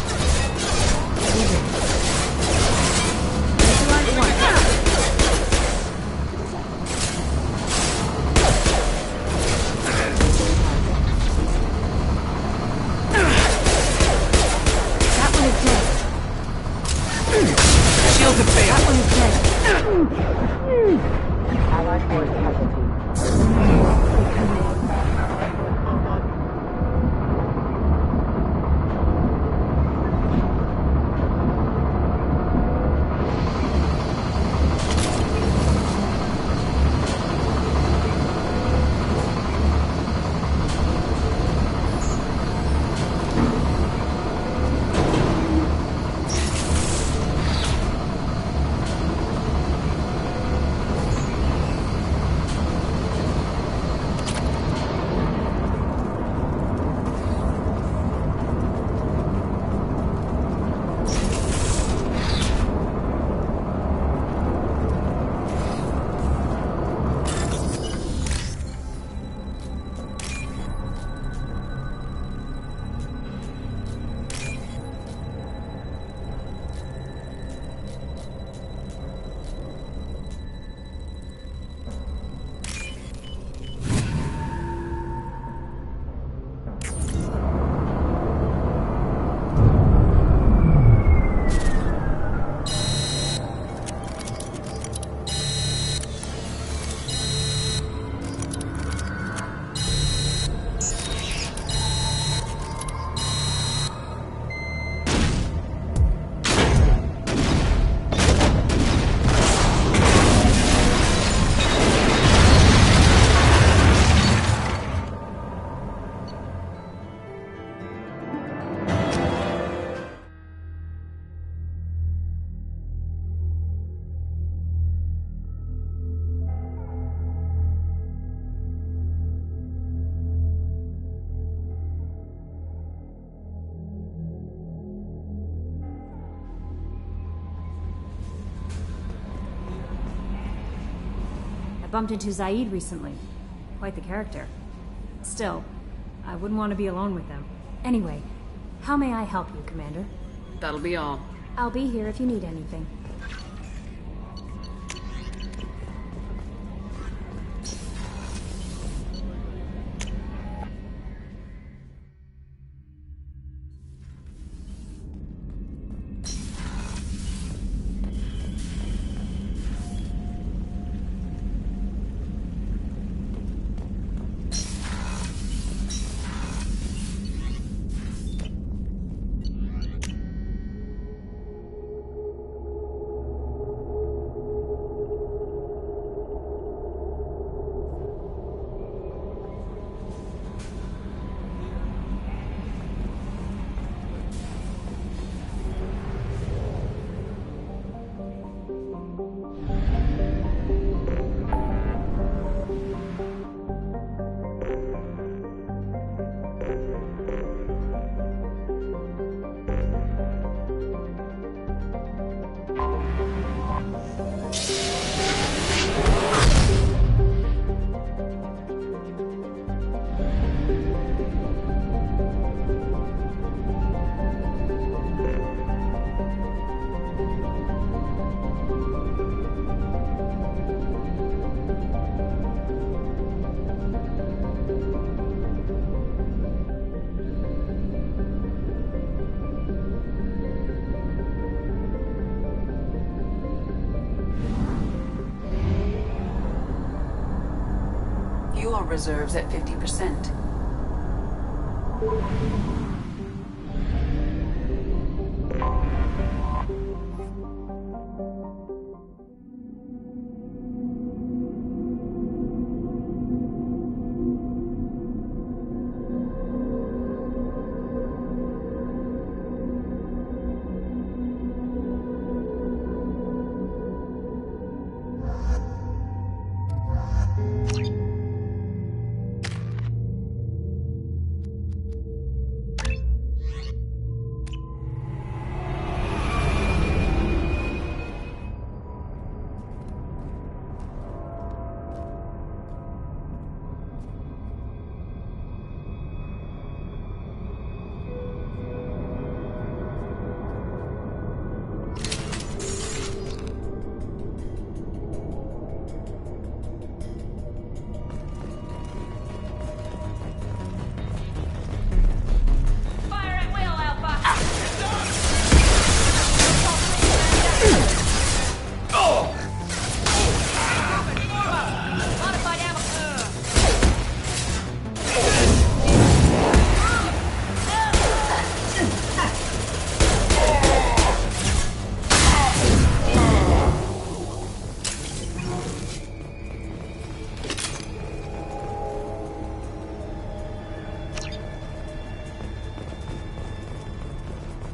That one is dead. Shields have failed. That one is dead. Allied force casualty. Bumped into Zaid recently. Quite the character. Still, I wouldn't want to be alone with him. Anyway, how may I help you, Commander? That'll be all. I'll be here if you need anything. reserves at 50%.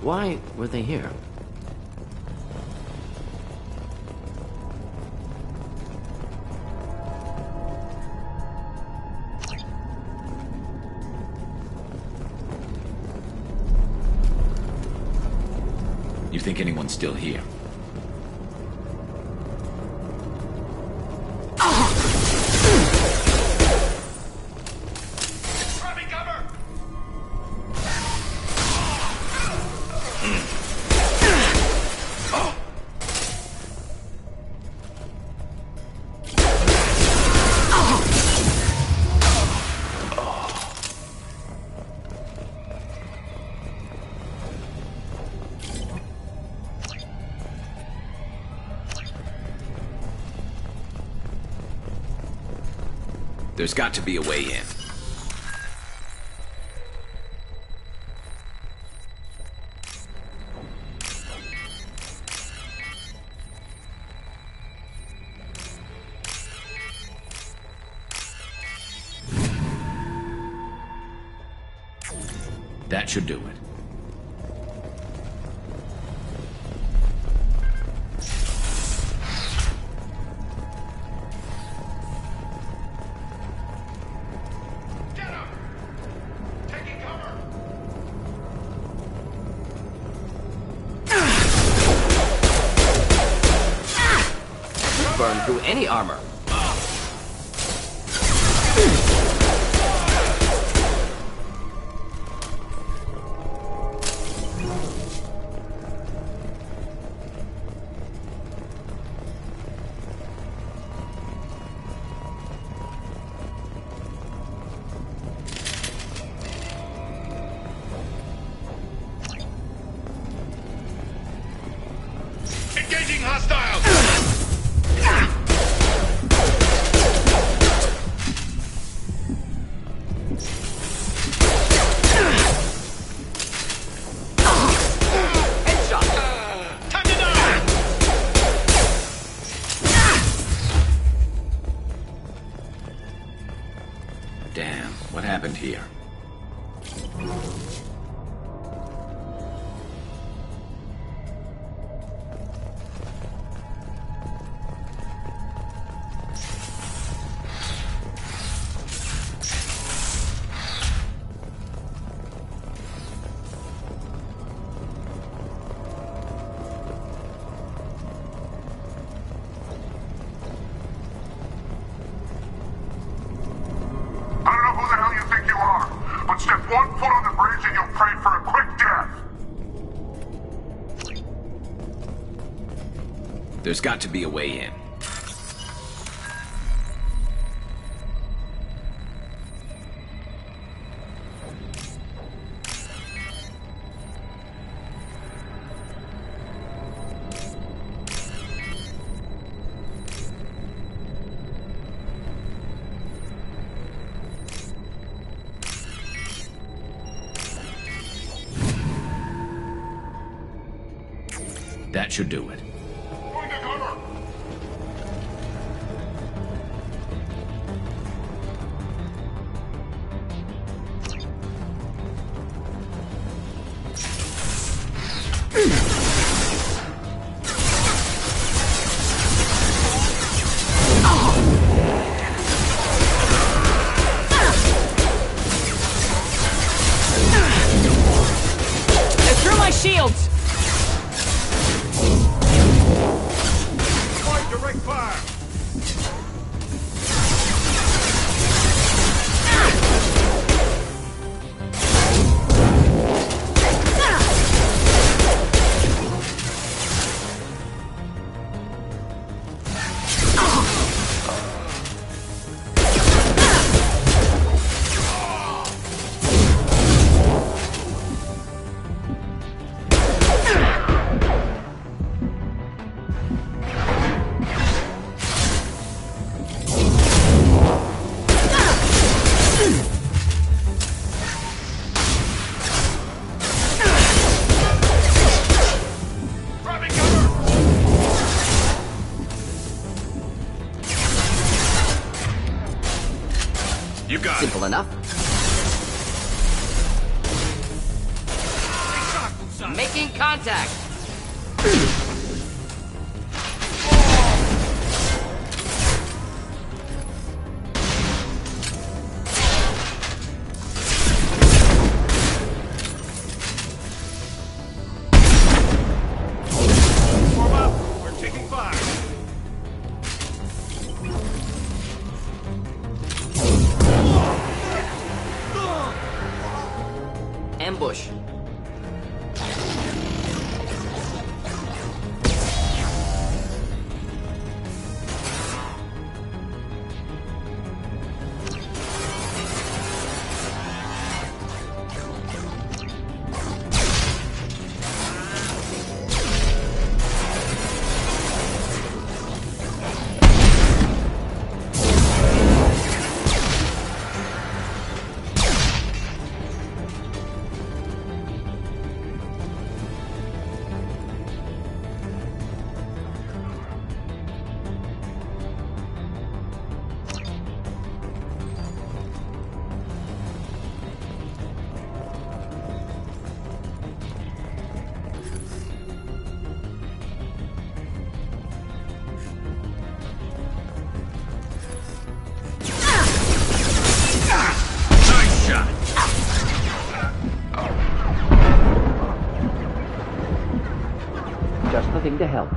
Why were they here? You think anyone's still here? There's got to be a way in. That should do it. Burn through any armor. Engaging hostiles! Damn, what happened here? Step 1 foot on the bridge and you'll pray for a quick death. There's got to be a way in. That should do it. Going to cover! They're through my shields! Point direct fire! Grabbing cover! You got it. Simple enough. Making contact. Form up! We're taking fire! Ambush. Nice shot. Just the thing to help.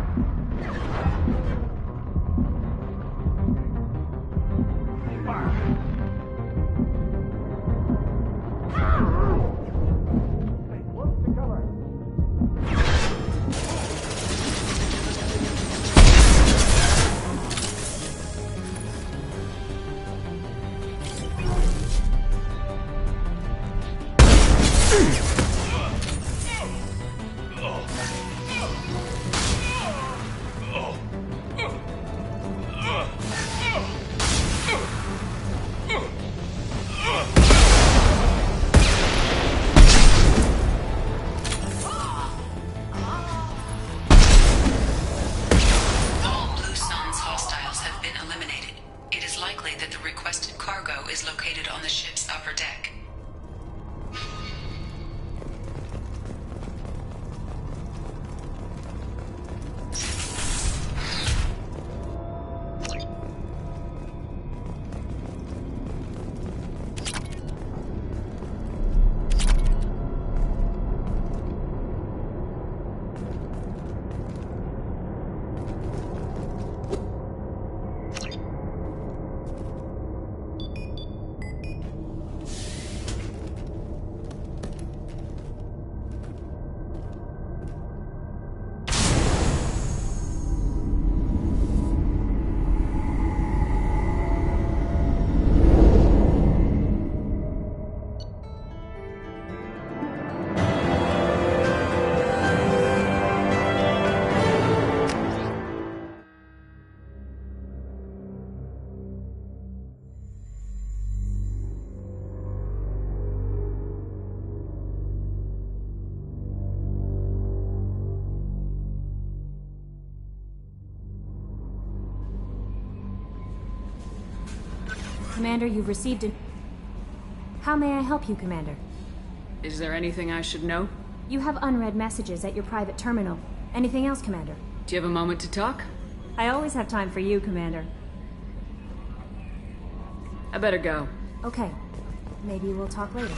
Commander, you've received an... How may I help you, Commander? Is there anything I should know? You have unread messages at your private terminal. Anything else, Commander? Do you have a moment to talk? I always have time for you, Commander. I better go. Okay. Maybe we'll talk later.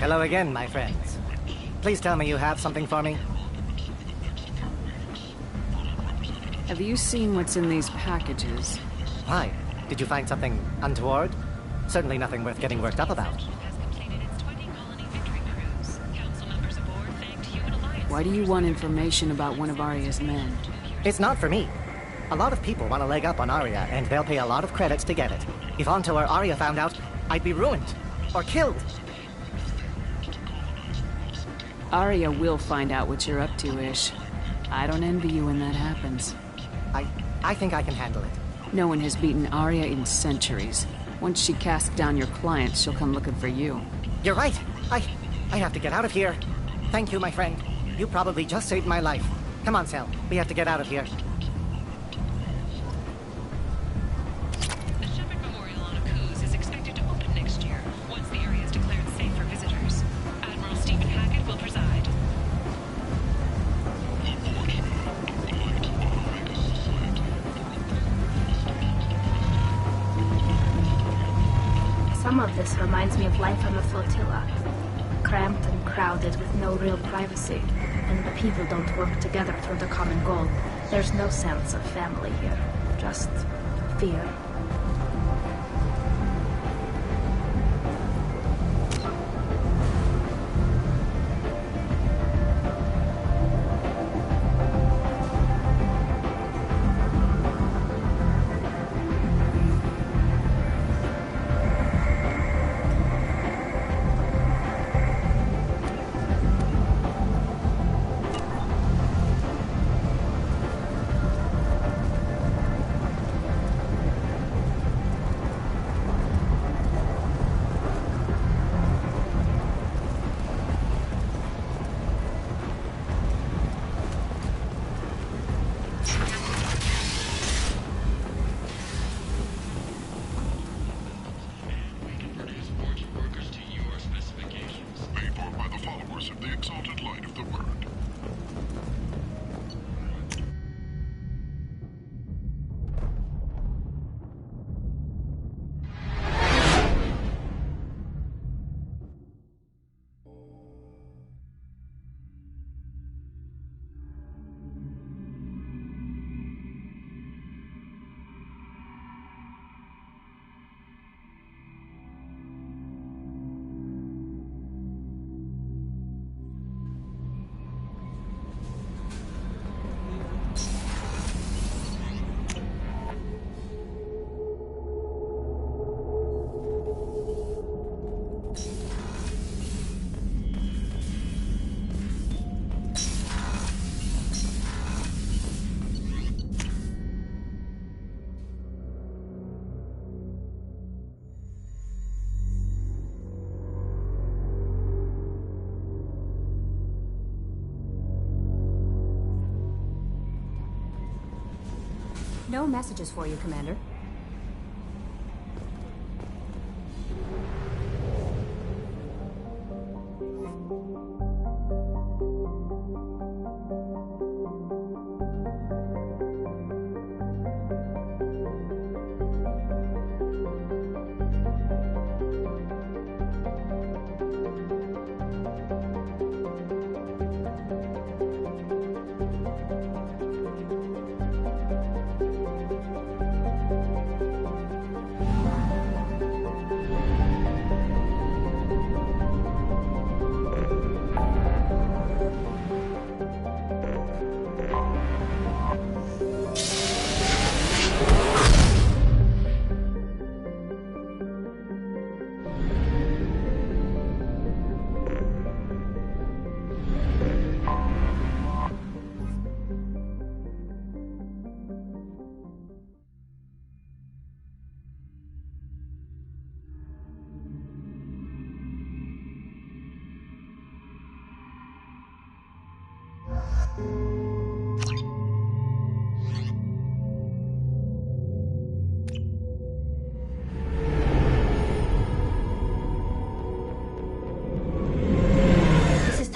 Hello again, my friends. Please tell me you have something for me. Have you seen what's in these packages? Why? Did you find something untoward? Certainly nothing worth getting worked up about. Why do you want information about one of Arya's men? It's not for me. A lot of people want to leg up on Arya, and they'll pay a lot of credits to get it. If Anto or Arya found out, I'd be ruined. Or killed. Arya will find out what you're up to, Ish. I don't envy you when that happens. I think I can handle it. No one has beaten Arya in centuries. Once she casts down your clients, she'll come looking for you. You're right. I have to get out of here. Thank you, my friend. You probably just saved my life. Come on, Sal. We have to get out of here. The Shepherd Memorial on Akuz is expected to open next year, once the area is declared safe for visitors. Admiral Stephen Hackett will preside. Some of this reminds me of life on the flotilla. Cramped and crowded with no real privacy. And the people don't work together for the common goal. There's no sense of family here. Just fear. exalted light of the word. No messages for you, Commander.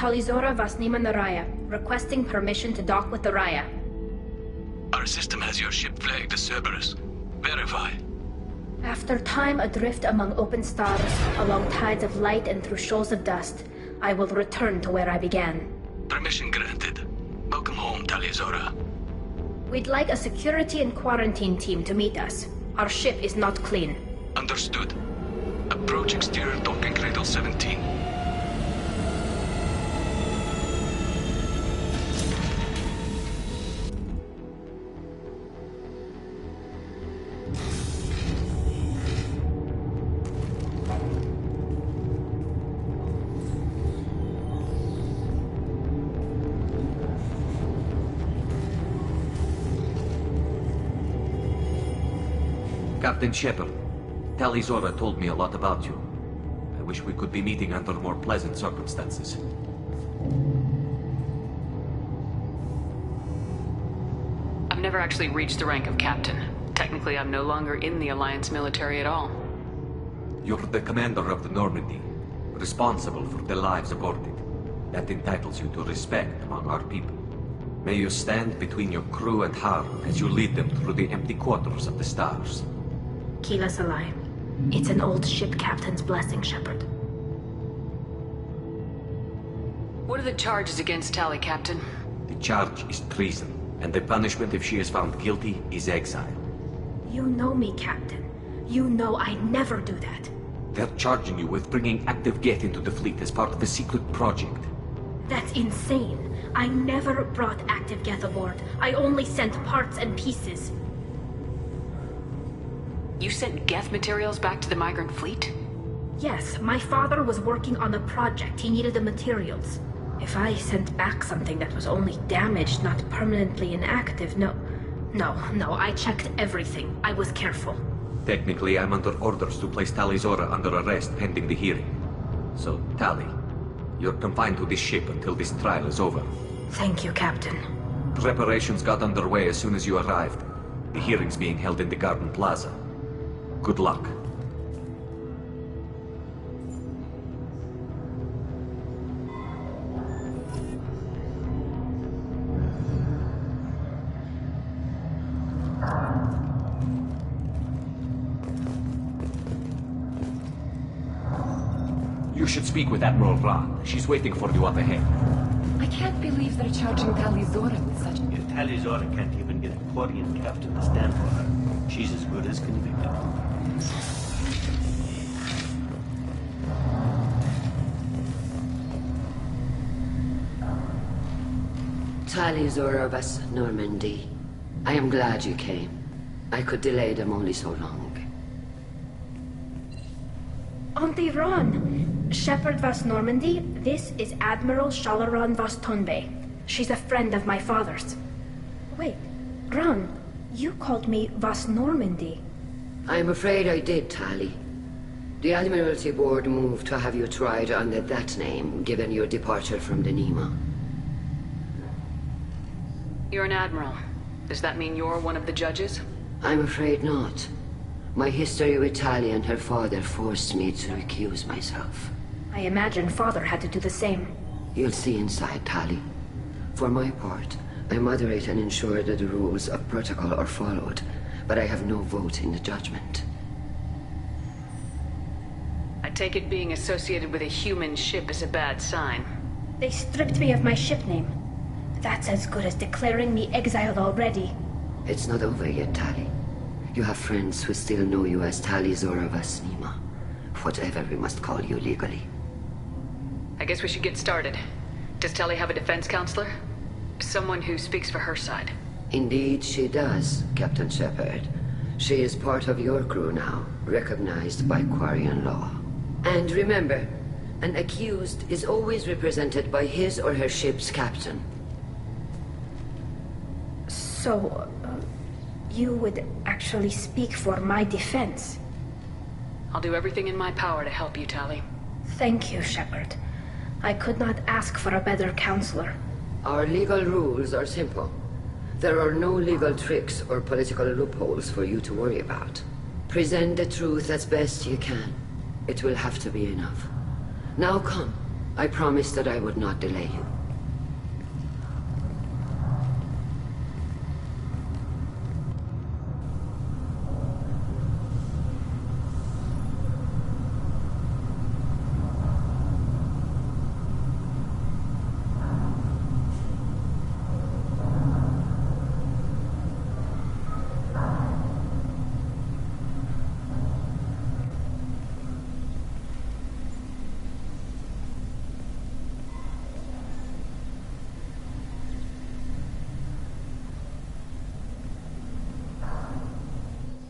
Talizora Vasnima Naraya, requesting permission to dock with the Raya. Our system has your ship flagged as Cerberus. Verify. After time adrift among open stars, along tides of light and through shoals of dust, I will return to where I began. Permission granted. Welcome home, Talizora. We'd like a security and quarantine team to meet us. Our ship is not clean. Understood. Approach exterior docking cradle 17. Captain Shepard, Talizora told me a lot about you. I wish we could be meeting under more pleasant circumstances. I've never actually reached the rank of captain. Technically, I'm no longer in the Alliance military at all. You're the commander of the Normandy, responsible for the lives aborted. That entitles you to respect among our people. May you stand between your crew and harm as you lead them through the empty quarters of the stars. Kila Salai. It's an old ship captain's blessing, Shepard. What are the charges against Tali, Captain? The charge is treason, and the punishment if she is found guilty is exile. You know me, Captain. You know I never do that. They're charging you with bringing active Geth into the fleet as part of a secret project. That's insane. I never brought active Geth aboard. I only sent parts and pieces. You sent Geth materials back to the migrant fleet? Yes, my father was working on a project. He needed the materials. If I sent back something that was only damaged, not permanently inactive, no, I checked everything. I was careful. Technically, I'm under orders to place Talizora under arrest pending the hearing. So, Tali, you're confined to this ship until this trial is over. Thank you, Captain. Preparations got underway as soon as you arrived. The hearing's being held in the Garden Plaza. Good luck. You should speak with Admiral Ron. She's waiting for you up ahead. I can't believe they're charging Talizora with such... If Talizora can't even get a Quarian captain to stand for her, she's as good as convicted. Talizora of us, Normandy. I am glad you came. I could delay them only so long. Auntie Ron! Shepherd Vas Normandy, this is Admiral Shalaron Vas Tonbe. She's a friend of my father's. Wait, Ron, you called me Vas Normandy. I'm afraid I did, Tali. The Admiralty Board moved to have you tried under that name, given your departure from the Nima. You're an admiral. Does that mean you're one of the judges? I'm afraid not. My history with Tali and her father forced me to recuse myself. I imagine father had to do the same. You'll see inside, Tali. For my part, I moderate and ensure that the rules of protocol are followed, but I have no vote in the judgment. I take it being associated with a human ship is a bad sign. They stripped me of my ship name. That's as good as declaring me exiled already. It's not over yet, Tali. You have friends who still know you as Talizora Vas Nima. Whatever we must call you legally. I guess we should get started. Does Tali have a defense counselor? Someone who speaks for her side. Indeed she does, Captain Shepard. She is part of your crew now, recognized by Quarian law. And remember, an accused is always represented by his or her ship's captain. So, you would actually speak for my defense? I'll do everything in my power to help you, Tali. Thank you, Shepard. I could not ask for a better counselor. Our legal rules are simple. There are no legal tricks or political loopholes for you to worry about. Present the truth as best you can. It will have to be enough. Now come. I promised that I would not delay you.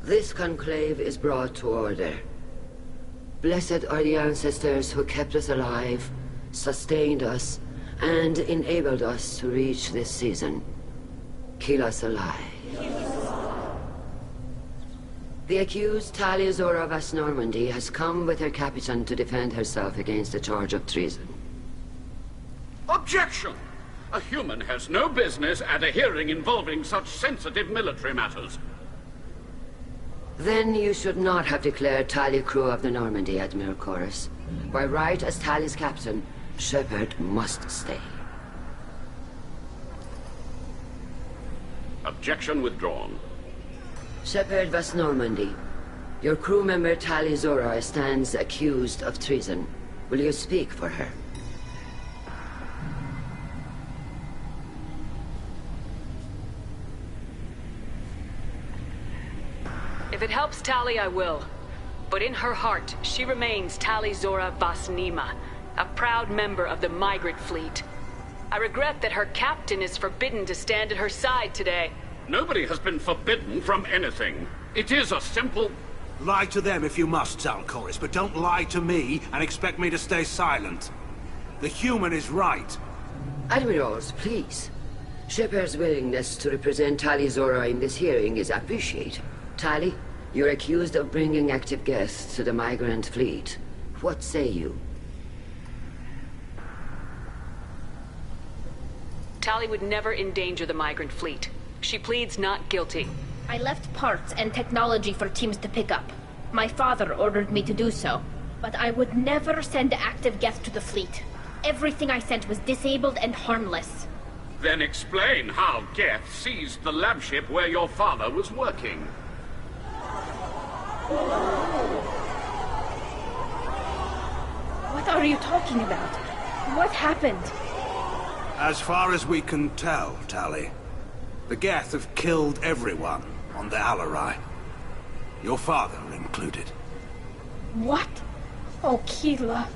This conclave is brought to order. Blessed are the ancestors who kept us alive, sustained us, and enabled us to reach this season. Keep us alive. The accused Talizora Vas Normandy has come with her captain to defend herself against the charge of treason. Objection! A human has no business at a hearing involving such sensitive military matters. Then you should not have declared Tali crew of the Normandy, Admiral Chorus. By right as Tali's captain, Shepard must stay. Objection withdrawn. Shepard Vas Normandy, your crew member Talizora stands accused of treason. Will you speak for her? If it helps Tali, I will. But in her heart, she remains Talizora Vas Nima, a proud member of the migrant fleet. I regret that her captain is forbidden to stand at her side today. Nobody has been forbidden from anything. It is a simple... Lie to them if you must, Zalcoris, but don't lie to me and expect me to stay silent. The human is right. Admirals, please. Shepard's willingness to represent Talizora in this hearing is appreciated. Tali, you're accused of bringing active guests to the migrant fleet. What say you? Tali would never endanger the migrant fleet. She pleads not guilty. I left parts and technology for teams to pick up. My father ordered me to do so. But I would never send active guests to the fleet. Everything I sent was disabled and harmless. Then explain how Geth seized the lab ship where your father was working. What are are you talking about? What happened? As far as we can tell, Tali, the Geth have killed everyone on the Alarai. Your father included. What? Oh, Keela.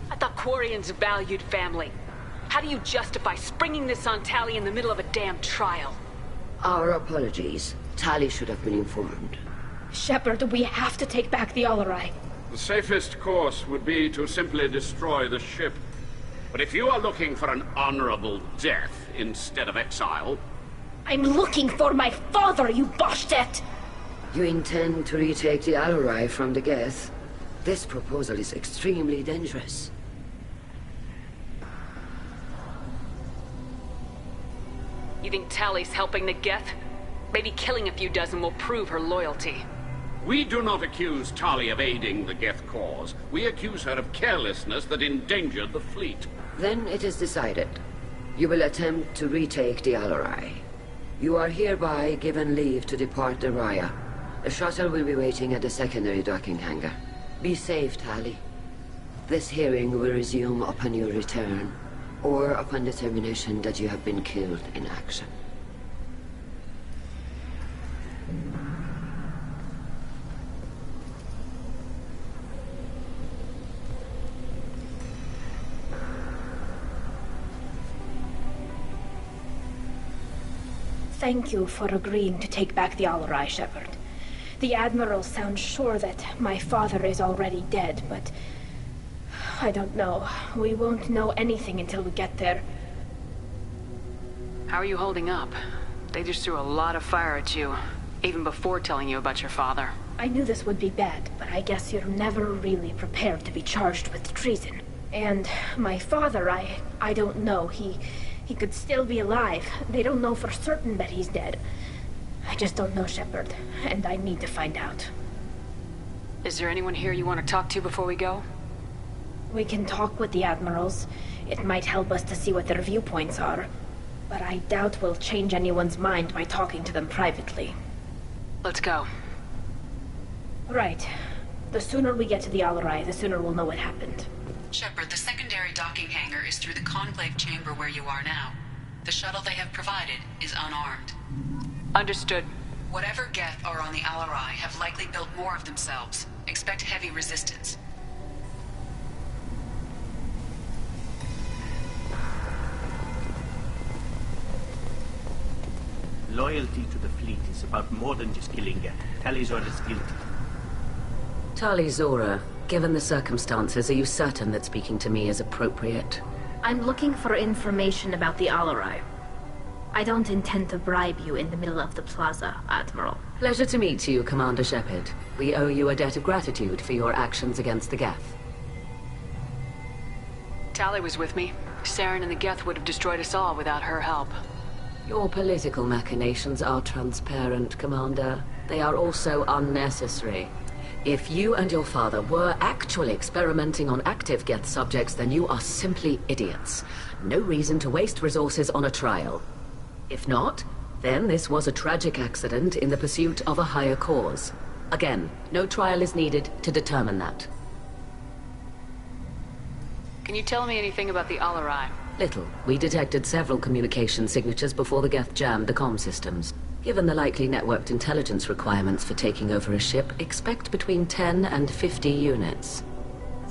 I thought Quarians valued family. How do you justify springing this on Tali in the middle of a damn trial? Our apologies. Tali should have been informed. Shepard, we have to take back the Alarai. The safest course would be to simply destroy the ship. But if you are looking for an honorable death instead of exile... I'm looking for my father, you bastet! You intend to retake the Alarai from the Geth? This proposal is extremely dangerous. You think Tali's helping the Geth? Maybe killing a few dozen will prove her loyalty. We do not accuse Tali of aiding the Geth cause. We accuse her of carelessness that endangered the fleet. Then it is decided. You will attempt to retake the Alarai. You are hereby given leave to depart the Raya. The shuttle will be waiting at the secondary docking hangar. Be safe, Tali. This hearing will resume upon your return, or upon determination that you have been killed in action. Thank you for agreeing to take back the Alarai, Shepard. The Admiral sounds sure that my father is already dead, but... I don't know. We won't know anything until we get there. How are you holding up? They just threw a lot of fire at you, even before telling you about your father. I knew this would be bad, but I guess you're never really prepared to be charged with treason. And my father, I don't know. He could still be alive. They don't know for certain that he's dead. I just don't know, Shepard, and I need to find out. Is there anyone here you want to talk to before we go? We can talk with the Admirals. It might help us to see what their viewpoints are. But I doubt we'll change anyone's mind by talking to them privately. Let's go. Right. The sooner we get to the Alarai, the sooner we'll know what happened. Shepard, the secondary docking hangar is through the conclave chamber where you are now. The shuttle they have provided is unarmed. Understood. Whatever Geth are on the Alarai have likely built more of themselves. Expect heavy resistance. Loyalty to the fleet is about more than just killing Geth. Tali Zora is guilty. Tali Zora, given the circumstances, are you certain that speaking to me is appropriate? I'm looking for information about the Alarai. I don't intend to bribe you in the middle of the plaza, Admiral. Pleasure to meet you, Commander Shepard. We owe you a debt of gratitude for your actions against the Geth. Tali was with me. Saren and the Geth would have destroyed us all without her help. Your political machinations are transparent, Commander. They are also unnecessary. If you and your father were actually experimenting on active Geth subjects, then you are simply idiots. No reason to waste resources on a trial. If not, then this was a tragic accident in the pursuit of a higher cause. Again, no trial is needed to determine that. Can you tell me anything about the Alarai? Little. We detected several communication signatures before the Geth jammed the comm systems. Given the likely networked intelligence requirements for taking over a ship, expect between 10 and 50 units.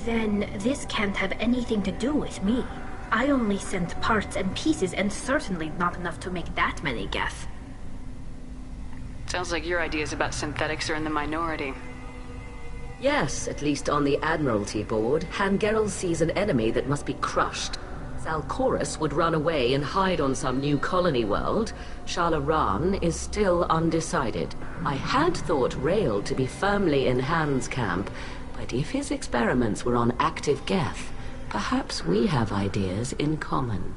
Then this can't have anything to do with me. I only sent parts and pieces, and certainly not enough to make that many Geth. Sounds like your ideas about synthetics are in the minority. Yes, at least on the Admiralty board, Hangerel sees an enemy that must be crushed. Zalcorus would run away and hide on some new colony world. Shalaran is still undecided. I had thought Rail to be firmly in Han's camp, but if his experiments were on active Geth, perhaps we have ideas in common.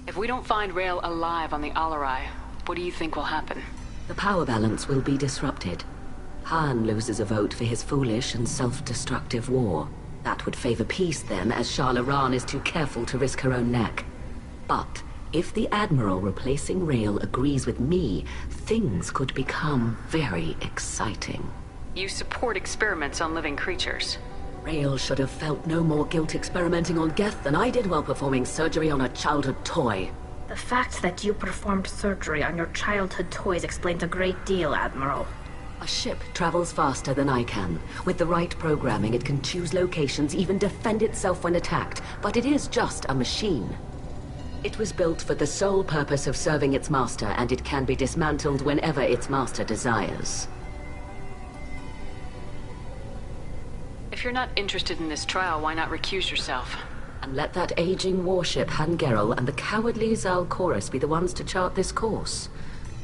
If we don't find Rail alive on the Alarai, what do you think will happen? The power balance will be disrupted. Han loses a vote for his foolish and self-destructive war. That would favor peace then, as Shalaran is too careful to risk her own neck. But If the Admiral replacing Rail agrees with me, things could become very exciting. You support experiments on living creatures. Rail should have felt no more guilt experimenting on Geth than I did while performing surgery on a childhood toy. The fact that you performed surgery on your childhood toys explains a great deal, Admiral. A ship travels faster than I can. With the right programming, it can choose locations, even defend itself when attacked. But it is just a machine. It was built for the sole purpose of serving its master, and it can be dismantled whenever its master desires. If you're not interested in this trial, why not recuse yourself? And let that aging warship Hangerel and the cowardly Zal Chorus be the ones to chart this course?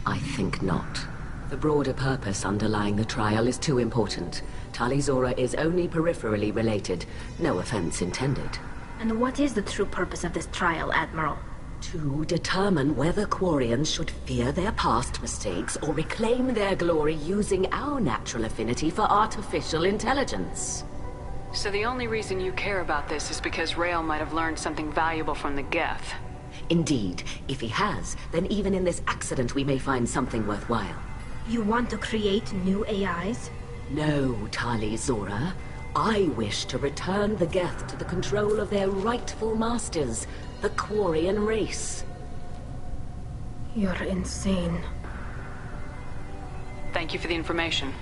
I think not. The broader purpose underlying the trial is too important. Tali Zora is only peripherally related. No offense intended. And what is the true purpose of this trial, Admiral? To determine whether Quarians should fear their past mistakes or reclaim their glory using our natural affinity for artificial intelligence. So the only reason you care about this is because Rael might have learned something valuable from the Geth. Indeed. If he has, then even in this accident we may find something worthwhile. You want to create new AIs? No, Tali Zora. I wish to return the Geth to the control of their rightful masters, the Quarian race. You're insane. Thank you for the information.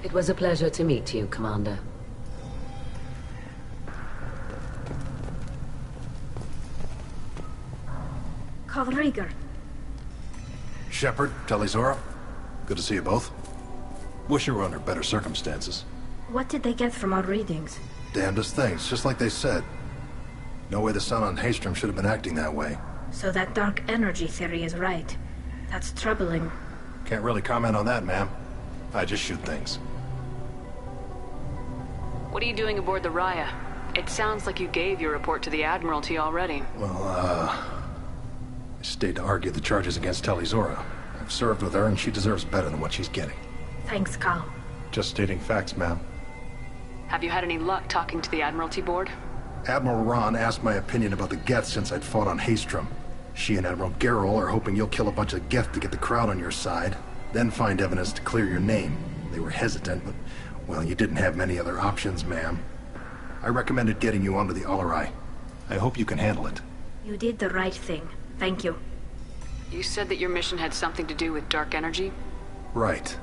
It was a pleasure to meet you, Commander. Call Rieger. Shepard, Tali Zora. Good to see you both. Wish you were under better circumstances. What did they get from our readings? Damnedest things, just like they said. No way the sun on Haystrom should have been acting that way. So that dark energy theory is right. That's troubling. Can't really comment on that, ma'am. I just shoot things. What are you doing aboard the Raya? It sounds like you gave your report to the Admiralty already. Well, I stayed to argue the charges against Tali Zora. I've served with her, and she deserves better than what she's getting. Thanks, Cal. Just stating facts, ma'am. Have you had any luck talking to the Admiralty board? Admiral Ron asked my opinion about the Geth since I'd fought on Haystrom. She and Admiral Gerrel are hoping you'll kill a bunch of Geth to get the crowd on your side, then find evidence to clear your name. They were hesitant, but, well, you didn't have many other options, ma'am. I recommended getting you onto the Alarai. I hope you can handle it. You did the right thing. Thank you. You said that your mission had something to do with dark energy? Right.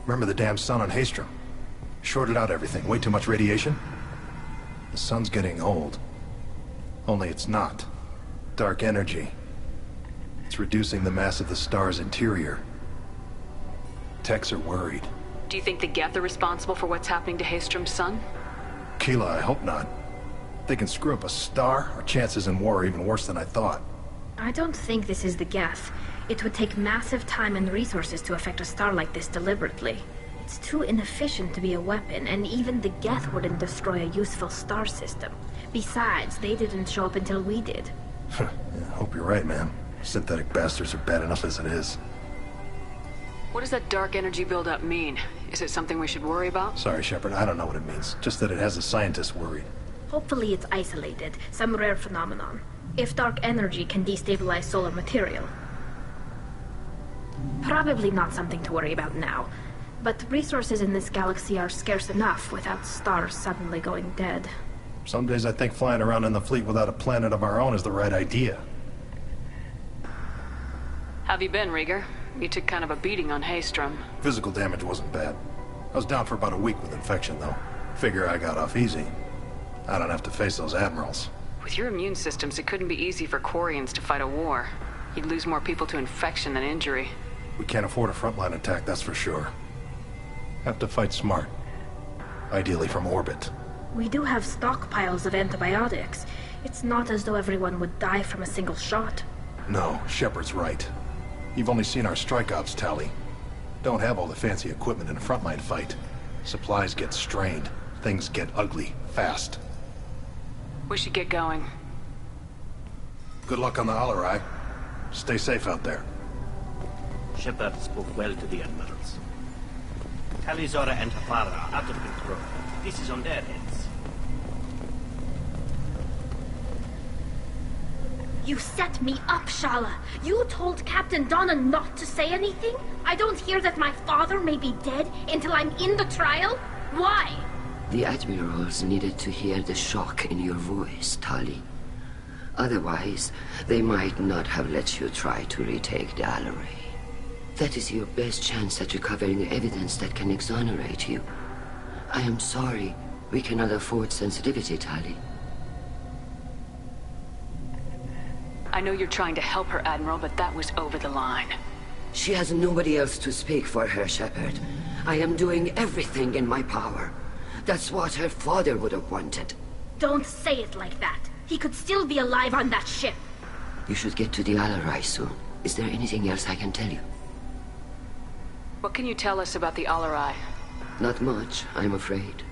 Remember the damn sun on Haystrom? Shorted out everything. Way too much radiation? The sun's getting old. Only it's not. Dark energy. It's reducing the mass of the star's interior. Techs are worried. Do you think the Geth are responsible for what's happening to Haystrom's sun? Keela, I hope not. If they can screw up a star, our chances in war are even worse than I thought. I don't think this is the Geth. It would take massive time and resources to affect a star like this deliberately. It's too inefficient to be a weapon, and even the Geth wouldn't destroy a useful star system. Besides, they didn't show up until we did. Yeah, I hope you're right, ma'am. Synthetic bastards are bad enough as it is. What does that dark energy buildup mean? Is it something we should worry about? Sorry, Shepard, I don't know what it means. Just that it has the scientists worried. Hopefully it's isolated, some rare phenomenon. If dark energy can destabilize solar material. Probably not something to worry about now. But resources in this galaxy are scarce enough without stars suddenly going dead. Some days I think flying around in the fleet without a planet of our own is the right idea. Have you been, Rieger? You took kind of a beating on Haystrom. Physical damage wasn't bad. I was down for about a week with infection, though. Figure I got off easy. I don't have to face those admirals. With your immune systems, it couldn't be easy for Quarians to fight a war. You'd lose more people to infection than injury. We can't afford a frontline attack, that's for sure. Have to fight smart. Ideally from orbit. We do have stockpiles of antibiotics. It's not as though everyone would die from a single shot. No, Shepard's right. You've only seen our strikeouts, Tali. Don't have all the fancy equipment in a frontline fight. Supplies get strained. Things get ugly, fast. We should get going. Good luck on the Alarai. Stay safe out there. Shepard spoke well to the admirals. Tali Zora and her father are out of control. This is on their heads. You set me up, Shala. You told Captain Donna not to say anything? I don't hear that my father may be dead until I'm in the trial? Why? The admirals needed to hear the shock in your voice, Tali. Otherwise, they might not have let you try to retake the Alaray. That is your best chance at recovering evidence that can exonerate you. I am sorry. We cannot afford sensitivity, Tali. I know you're trying to help her, Admiral, but that was over the line. She has nobody else to speak for her, Shepard. I am doing everything in my power. That's what her father would have wanted. Don't say it like that. He could still be alive on that ship. You should get to the Alarai soon. Is there anything else I can tell you? What can you tell us about the Alarai? Not much, I'm afraid.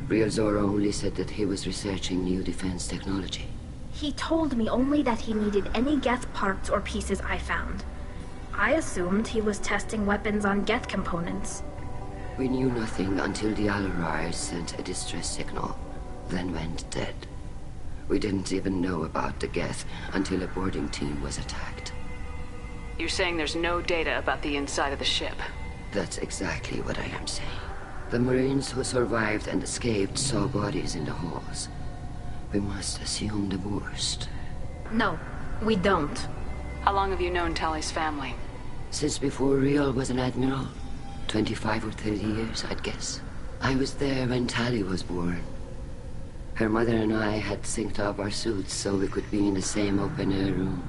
Real Zora only said that he was researching new defense technology. He told me only that he needed any Geth parts or pieces I found. I assumed he was testing weapons on Geth components. We knew nothing until the Alarai sent a distress signal, then went dead. We didn't even know about the Geth until a boarding team was attacked. You're saying there's no data about the inside of the ship? That's exactly what I am saying. The Marines who survived and escaped saw bodies in the halls. We must assume the worst. No, we don't. How long have you known Tali's family? Since before Real was an admiral. 25 or 30 years, I'd guess. I was there when Tali was born. Her mother and I had synced up our suits so we could be in the same open-air room.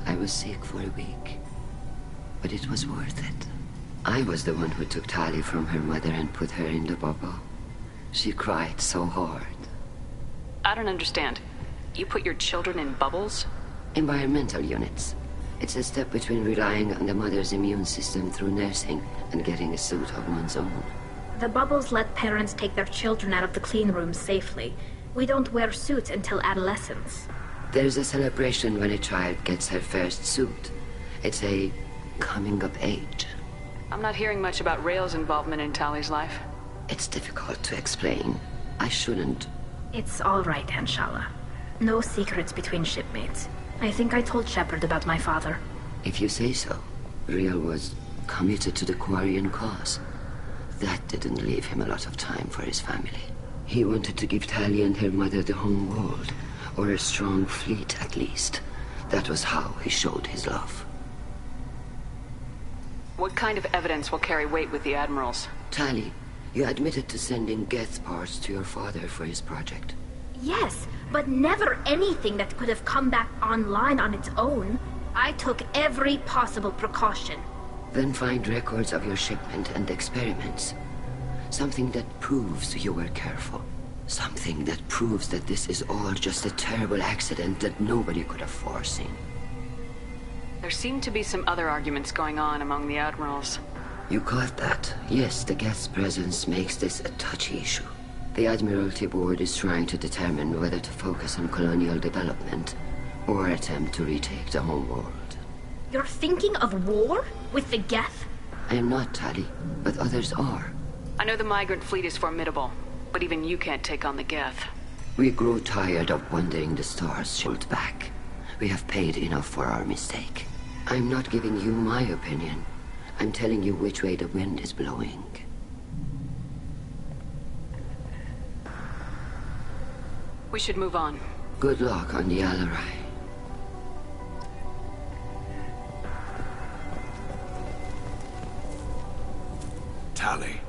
I was sick for a week, but it was worth it. I was the one who took Tali from her mother and put her in the bubble. She cried so hard. I don't understand. You put your children in bubbles? Environmental units. It's a step between relying on the mother's immune system through nursing and getting a suit of one's own. The bubbles let parents take their children out of the clean rooms safely. We don't wear suits until adolescence. There's a celebration when a child gets her first suit. It's a coming of age. I'm not hearing much about Rail's involvement in Tali's life. It's difficult to explain. I shouldn't. It's all right, Anshala. No secrets between shipmates. I think I told Shepard about my father. If you say so. Real was committed to the Quarian cause. That didn't leave him a lot of time for his family. He wanted to give Tali and her mother the home world, or a strong fleet at least. That was how he showed his love. What kind of evidence will carry weight with the admirals? Tali, you admitted to sending Geth parts to your father for his project. Yes, but never anything that could have come back online on its own. I took every possible precaution. Then find records of your shipment and experiments. Something that proves you were careful. Something that proves that this is all just a terrible accident that nobody could have foreseen. There seem to be some other arguments going on among the admirals. You caught that? Yes, the Geth's presence makes this a touchy issue. The Admiralty Board is trying to determine whether to focus on colonial development or attempt to retake the home world. You're thinking of war? With the Geth? I am not, Tali, but others are. I know the migrant fleet is formidable, but even you can't take on the Geth. We grow tired of wondering the stars shoot back. We have paid enough for our mistake. I'm not giving you my opinion. I'm telling you which way the wind is blowing. We should move on. Good luck on the Alarai. Tali,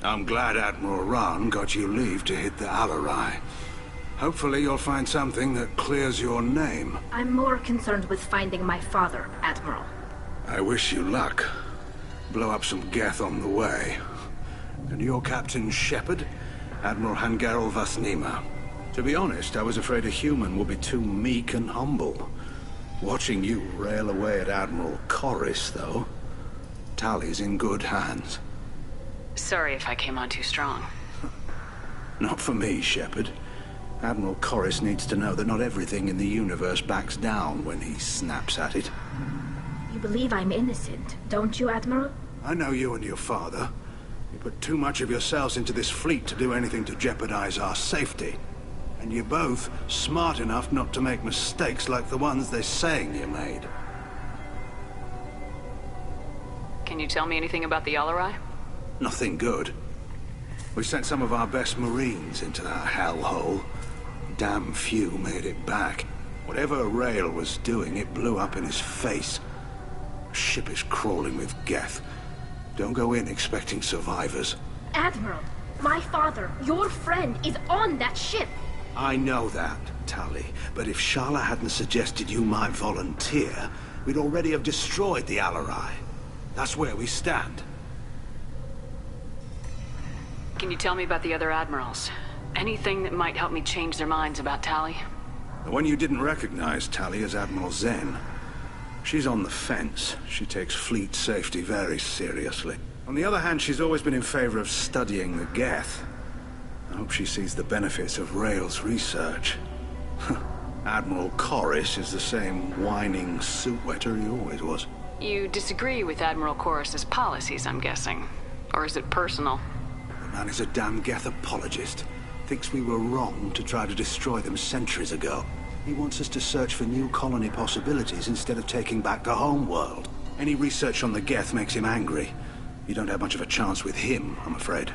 I'm glad Admiral Rahn got you leave to hit the Alarai. Hopefully you'll find something that clears your name. I'm more concerned with finding my father, Admiral. I wish you luck. Blow up some Geth on the way. And your Captain Shepard? Admiral Hangarel Vasnima. To be honest, I was afraid a human would be too meek and humble. Watching you rail away at Admiral Corris, though. Tali's in good hands. Sorry if I came on too strong. Not for me, Shepard. Admiral Corris needs to know that not everything in the universe backs down when he snaps at it. You believe I'm innocent, don't you, Admiral? I know you and your father. You put too much of yourselves into this fleet to do anything to jeopardize our safety. And you're both smart enough not to make mistakes like the ones they're saying you made. Can you tell me anything about the Alarai? Nothing good. We sent some of our best Marines into that hellhole. Damn few made it back. Whatever Rail was doing, it blew up in his face. The ship is crawling with Geth. Don't go in expecting survivors. Admiral, my father, your friend, is on that ship. I know that, Tali, but if Shala hadn't suggested you might volunteer, we'd already have destroyed the Alarai. That's where we stand. Can you tell me about the other admirals? Anything that might help me change their minds about Tali? The one you didn't recognize, Tali, is Admiral Zen. She's on the fence. She takes fleet safety very seriously. On the other hand, she's always been in favor of studying the Geth. I hope she sees the benefits of Rail's research. Admiral Corris is the same whining suit-wetter he always was. You disagree with Admiral Corris's policies, I'm guessing. Or is it personal? The man is a damn Geth apologist. Thinks we were wrong to try to destroy them centuries ago. He wants us to search for new colony possibilities instead of taking back the home world. Any research on the Geth makes him angry. You don't have much of a chance with him, I'm afraid.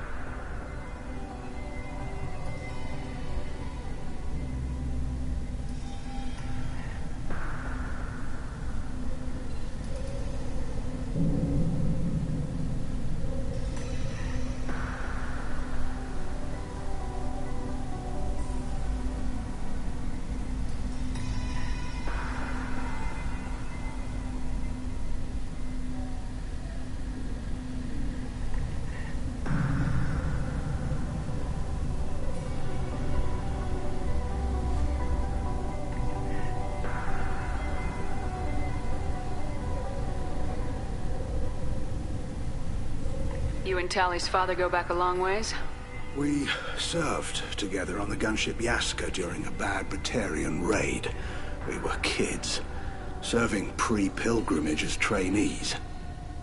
You and Tali's father go back a long ways? We served together on the gunship Yaska during a bad Batarian raid. We were kids, serving pre-pilgrimage as trainees.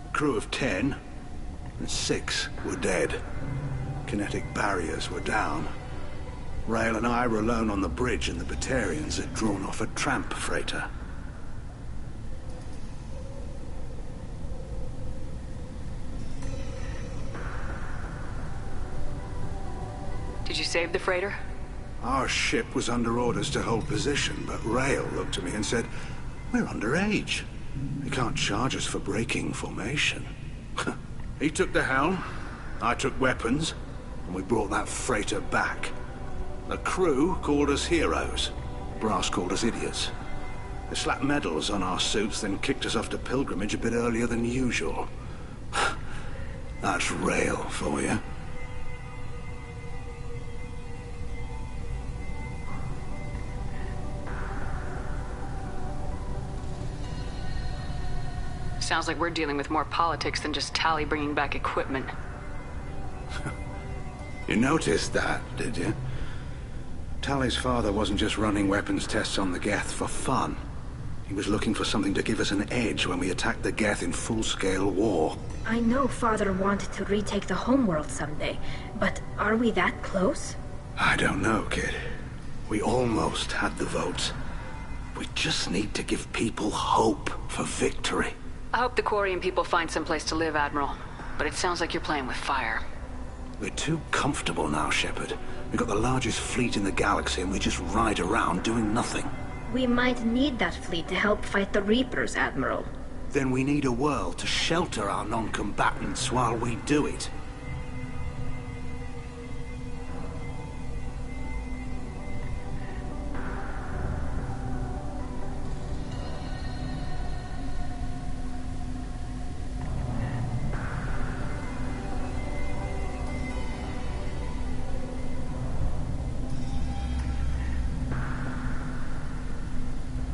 A crew of 10, and 6 were dead. Kinetic barriers were down. Rail and I were alone on the bridge, and the Batarians had drawn off a tramp freighter. Did you save the freighter? Our ship was under orders to hold position, but Rail looked at me and said, "We're underage. They can't charge us for breaking formation." He took the helm, I took weapons, and we brought that freighter back. The crew called us heroes. Brass called us idiots. They slapped medals on our suits, then kicked us off to pilgrimage a bit earlier than usual. That's Rail for you. Sounds like we're dealing with more politics than just Tali bringing back equipment. You noticed that, did you? Tali's father wasn't just running weapons tests on the Geth for fun. He was looking for something to give us an edge when we attacked the Geth in full-scale war. I know Father wanted to retake the homeworld someday, but are we that close? I don't know, kid. We almost had the votes. We just need to give people hope for victory. I hope the Quarian people find someplace to live, Admiral. But it sounds like you're playing with fire. We're too comfortable now, Shepard. We've got the largest fleet in the galaxy and we just ride around doing nothing. We might need that fleet to help fight the Reapers, Admiral. Then we need a world to shelter our non-combatants while we do it.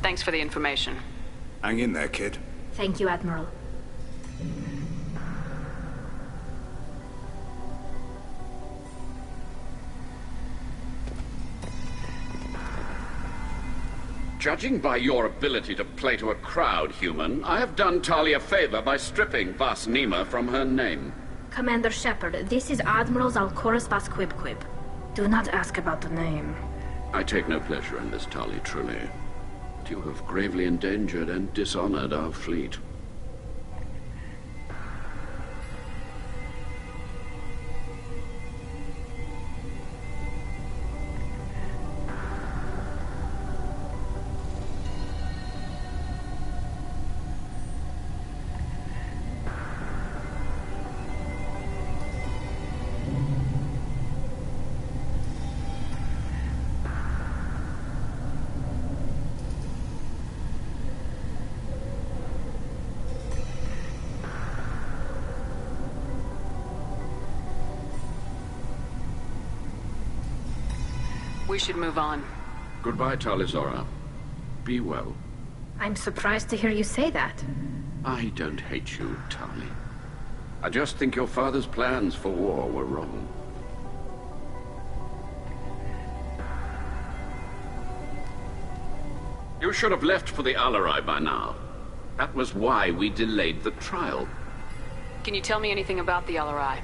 Thanks for the information. Hang in there, kid. Thank you, Admiral. Judging by your ability to play to a crowd, human, I have done Tali a favor by stripping Vasnima from her name. Commander Shepard, this is Admiral Zalkoris Vasquibquib. Do not ask about the name. I take no pleasure in this, Tali, truly. But you have gravely endangered and dishonored our fleet. We should move on. Goodbye, Talizora. Be well. I'm surprised to hear you say that. I don't hate you, Tali. I just think your father's plans for war were wrong. You should have left for the Alarai by now. That was why we delayed the trial. Can you tell me anything about the Alarai?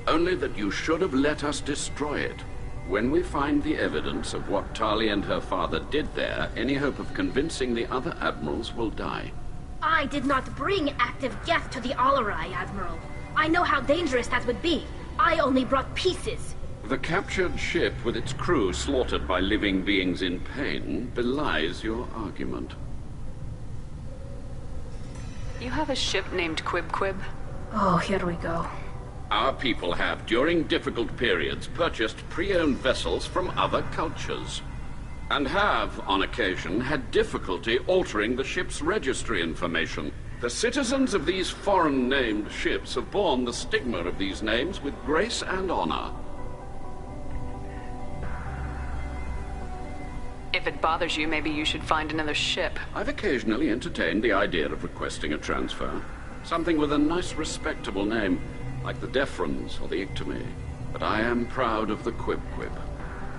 Only that you should have let us destroy it. When we find the evidence of what Tali and her father did there, any hope of convincing the other admirals will die. I did not bring active Geth to the Alarai, Admiral. I know how dangerous that would be. I only brought pieces. The captured ship with its crew slaughtered by living beings in pain belies your argument. You have a ship named Quib? Oh, here we go. Our people have, during difficult periods, purchased pre-owned vessels from other cultures. And have, on occasion, had difficulty altering the ship's registry information. The citizens of these foreign-named ships have borne the stigma of these names with grace and honor. If it bothers you, maybe you should find another ship. I've occasionally entertained the idea of requesting a transfer. Something with a nice, respectable name, like the Defrons or the Ictomy. But I am proud of the Quib.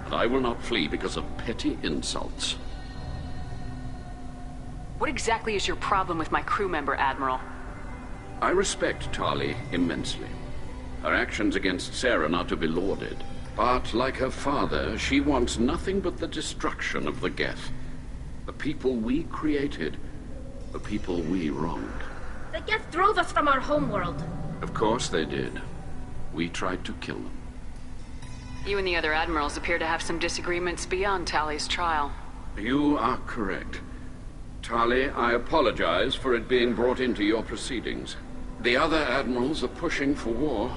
And I will not flee because of petty insults. What exactly is your problem with my crew member, Admiral? I respect Tali immensely. Her actions against Saren are to be lauded. But, like her father, she wants nothing but the destruction of the Geth. The people we created. The people we wronged. The Geth drove us from our homeworld. Of course they did. We tried to kill them. You and the other admirals appear to have some disagreements beyond Tali's trial. You are correct. Tali, I apologize for it being brought into your proceedings. The other admirals are pushing for war.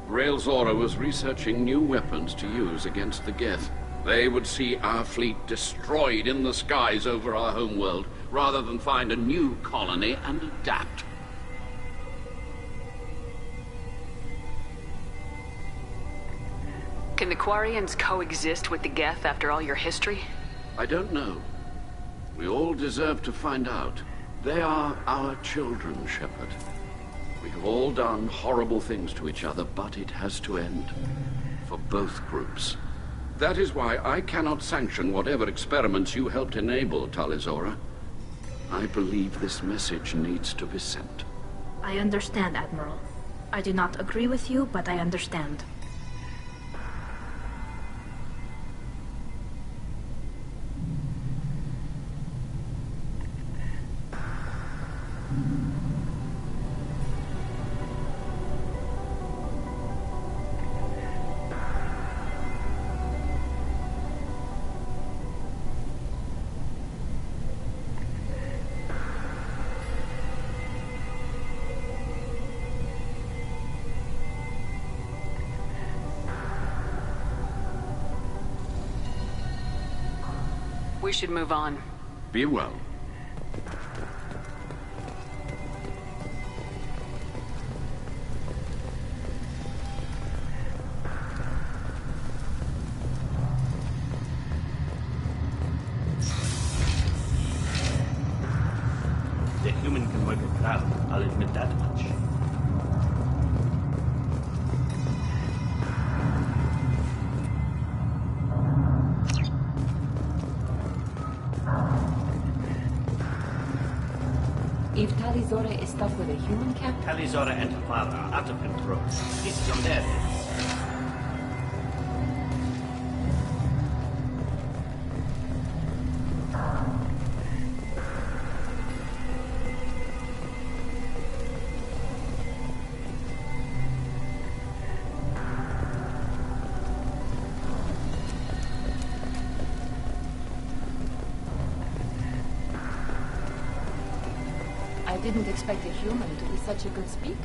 Rael Zora was researching new weapons to use against the Geth. They would see our fleet destroyed in the skies over our homeworld, rather than find a new colony and adapt. Can the Quarians coexist with the Geth after all your history? I don't know. We all deserve to find out. They are our children, Shepard. We have all done horrible things to each other, but it has to end. For both groups. That is why I cannot sanction whatever experiments you helped enable, Talizora. I believe this message needs to be sent. I understand, Admiral. I do not agree with you, but I understand. We should move on. Be well. The human can work a crowd, I'll admit that much. If Talizora is stuck with a human captain... Talizora and her father are out of control. This is on their heads. didn't expect a human to be such a good speaker.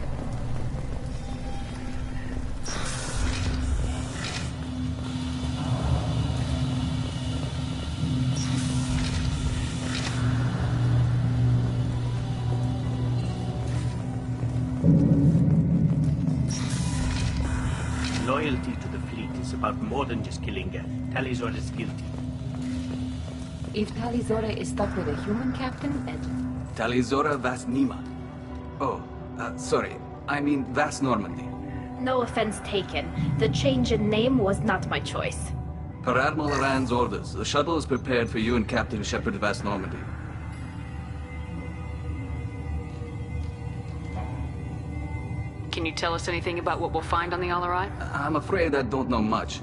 Loyalty to the fleet is about more than just killing Geth. Talizor is guilty. If Talizora is stuck with a human captain, Talizora Vasnima. Oh, sorry. I mean Vas Normandy. No offense taken. The change in name was not my choice. Per Admiral Rand's orders, the shuttle is prepared for you and Captain Shepard Vas Normandy. Can you tell us anything about what we'll find on the Alarai? I'm afraid I don't know much.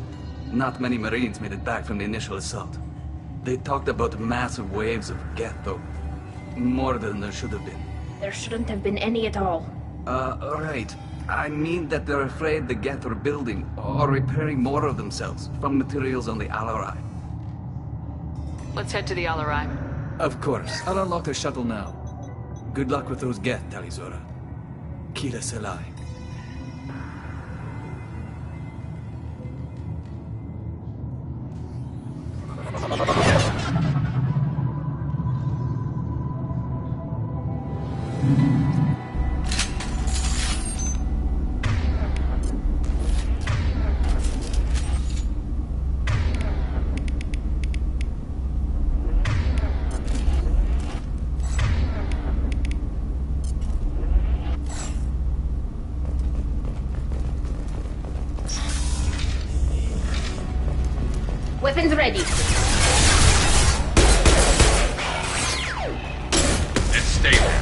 Not many Marines made it back from the initial assault. They talked about massive waves of Geth, though. More than there should have been. There shouldn't have been any at all. Right. I mean that they're afraid the Geth are building or repairing more of themselves from materials on the Alarai. Let's head to the Alarai. Of course. I'll unlock the shuttle now. Good luck with those Geth, Talizora. Kira Selai. Weapons ready. And stay there.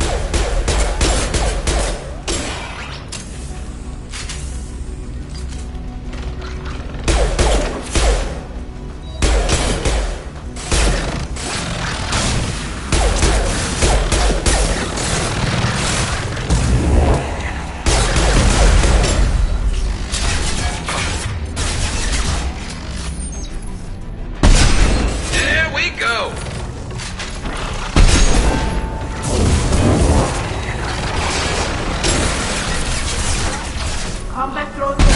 Combat drones away.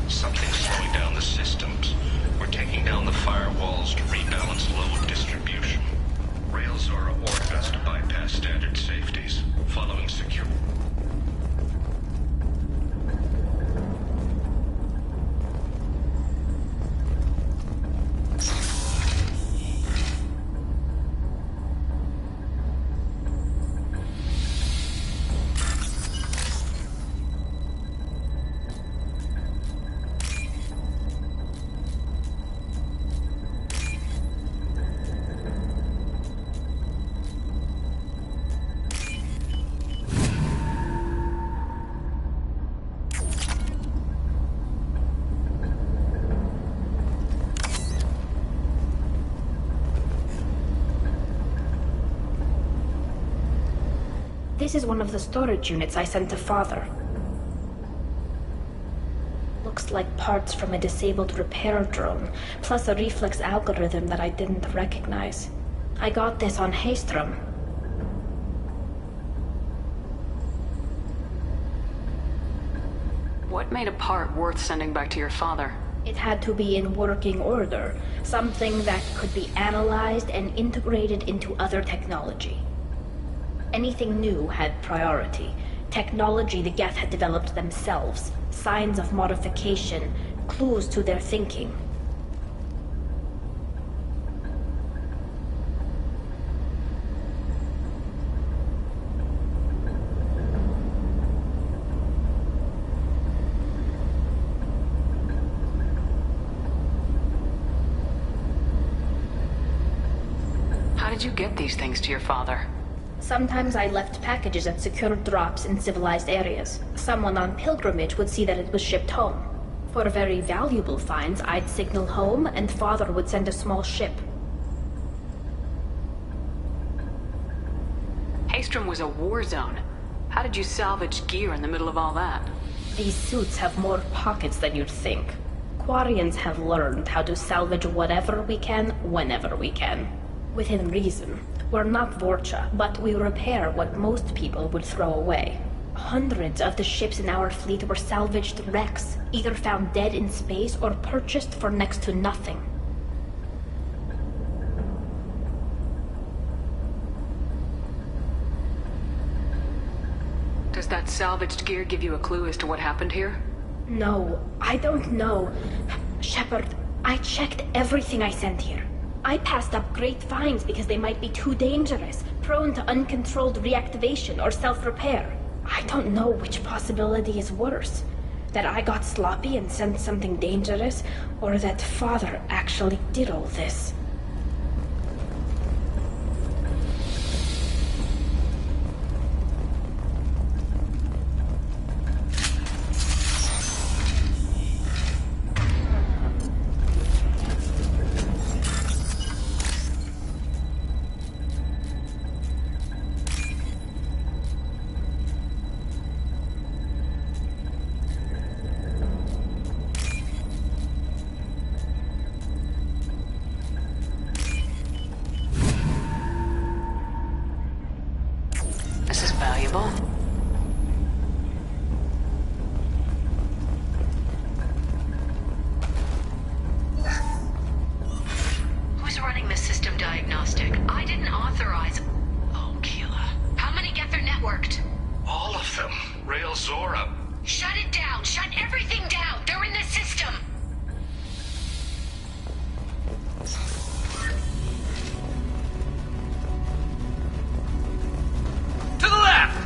Something's slowing down the systems. We're taking down the firewalls to rebalance load distribution. Rails are ordered us to bypass standard safeties, following secure. This is one of the storage units I sent to Father. Looks like parts from a disabled repair drone, plus a reflex algorithm that I didn't recognize. I got this on Haystrom. What made a part worth sending back to your father? It had to be in working order, something that could be analyzed and integrated into other technology. Anything new had priority. Technology the Geth had developed themselves, signs of modification, clues to their thinking. How did you get these things to your father? Sometimes I left packages at secure drops in civilized areas. Someone on pilgrimage would see that it was shipped home. For very valuable finds, I'd signal home, and Father would send a small ship. Haestrom was a war zone. How did you salvage gear in the middle of all that? These suits have more pockets than you'd think. Quarians have learned how to salvage whatever we can, whenever we can. Within reason. We're not Vorcha, but we repair what most people would throw away. Hundreds of the ships in our fleet were salvaged wrecks, either found dead in space or purchased for next to nothing. Does that salvaged gear give you a clue as to what happened here? No, I don't know. Shepard, I checked everything I sent here. I passed up great finds because they might be too dangerous, prone to uncontrolled reactivation or self-repair. I don't know which possibility is worse. That I got sloppy and sent something dangerous, or that Father actually did all this. Who's running the system diagnostic? I didn't authorize... Oh, Keela. How many get their networked? All of them. Rail Zora. Shut it down! Shut everything down! They're in the system! To the left!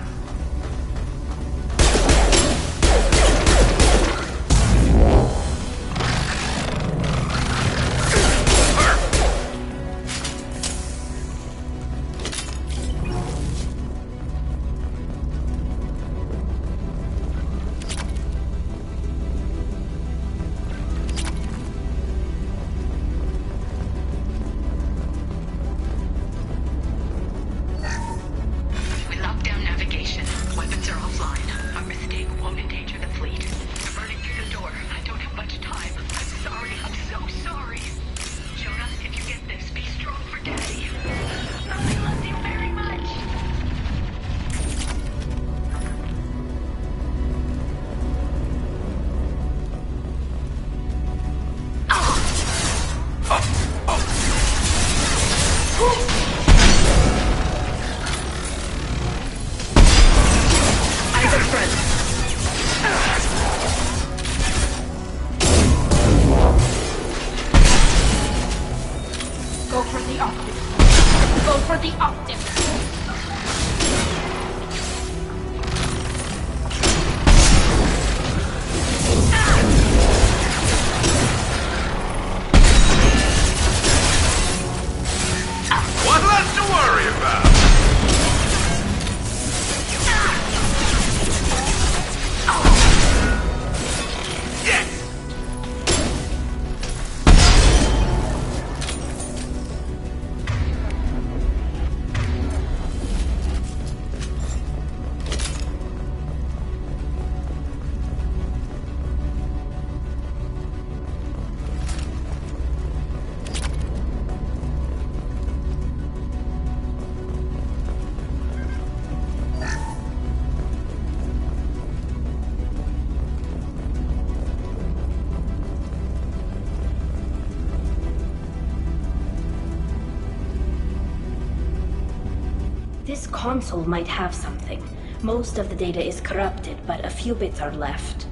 This console might have something. Most of the data is corrupted, but a few bits are left.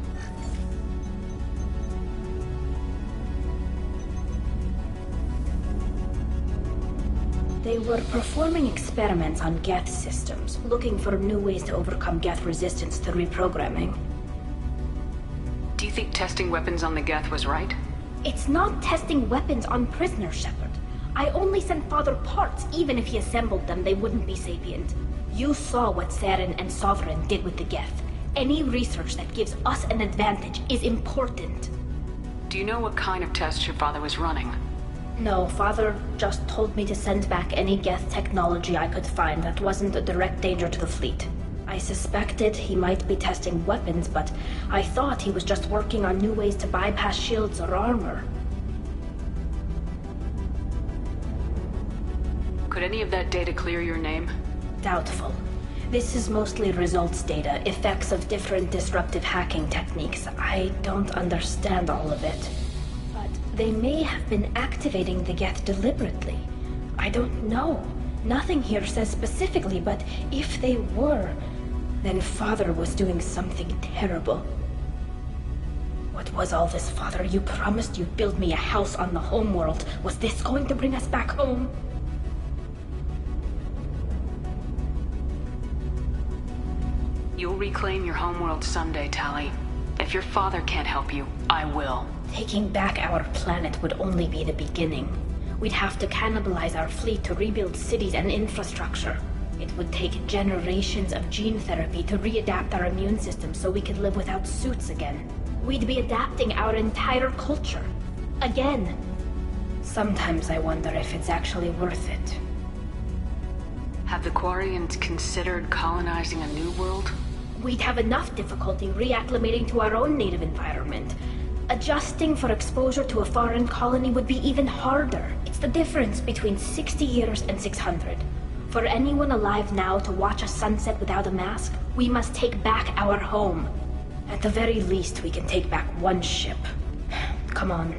They were performing experiments on Geth systems, looking for new ways to overcome Geth resistance to reprogramming. Do you think testing weapons on the Geth was right? It's not testing weapons on prisoners, Shepard. I only sent Father parts. Even if he assembled them, they wouldn't be sapient. You saw what Saren and Sovereign did with the Geth. Any research that gives us an advantage is important. Do you know what kind of tests your father was running? No, Father just told me to send back any Geth technology I could find that wasn't a direct danger to the fleet. I suspected he might be testing weapons, but I thought he was just working on new ways to bypass shields or armor. Could any of that data clear your name? Doubtful. This is mostly results data, effects of different disruptive hacking techniques. I don't understand all of it. But they may have been activating the Geth deliberately. I don't know. Nothing here says specifically, but if they were, then Father was doing something terrible. What was all this, Father? You promised you'd build me a house on the homeworld. Was this going to bring us back home? You'll reclaim your homeworld someday, Tali. If your father can't help you, I will. Taking back our planet would only be the beginning. We'd have to cannibalize our fleet to rebuild cities and infrastructure. It would take generations of gene therapy to readapt our immune system so we could live without suits again. We'd be adapting our entire culture. Again. Sometimes I wonder if it's actually worth it. Have the Quarians considered colonizing a new world? We'd have enough difficulty reacclimating to our own native environment. Adjusting for exposure to a foreign colony would be even harder. It's the difference between 60 years and 600. For anyone alive now to watch a sunset without a mask, we must take back our home. At the very least, we can take back one ship. Come on.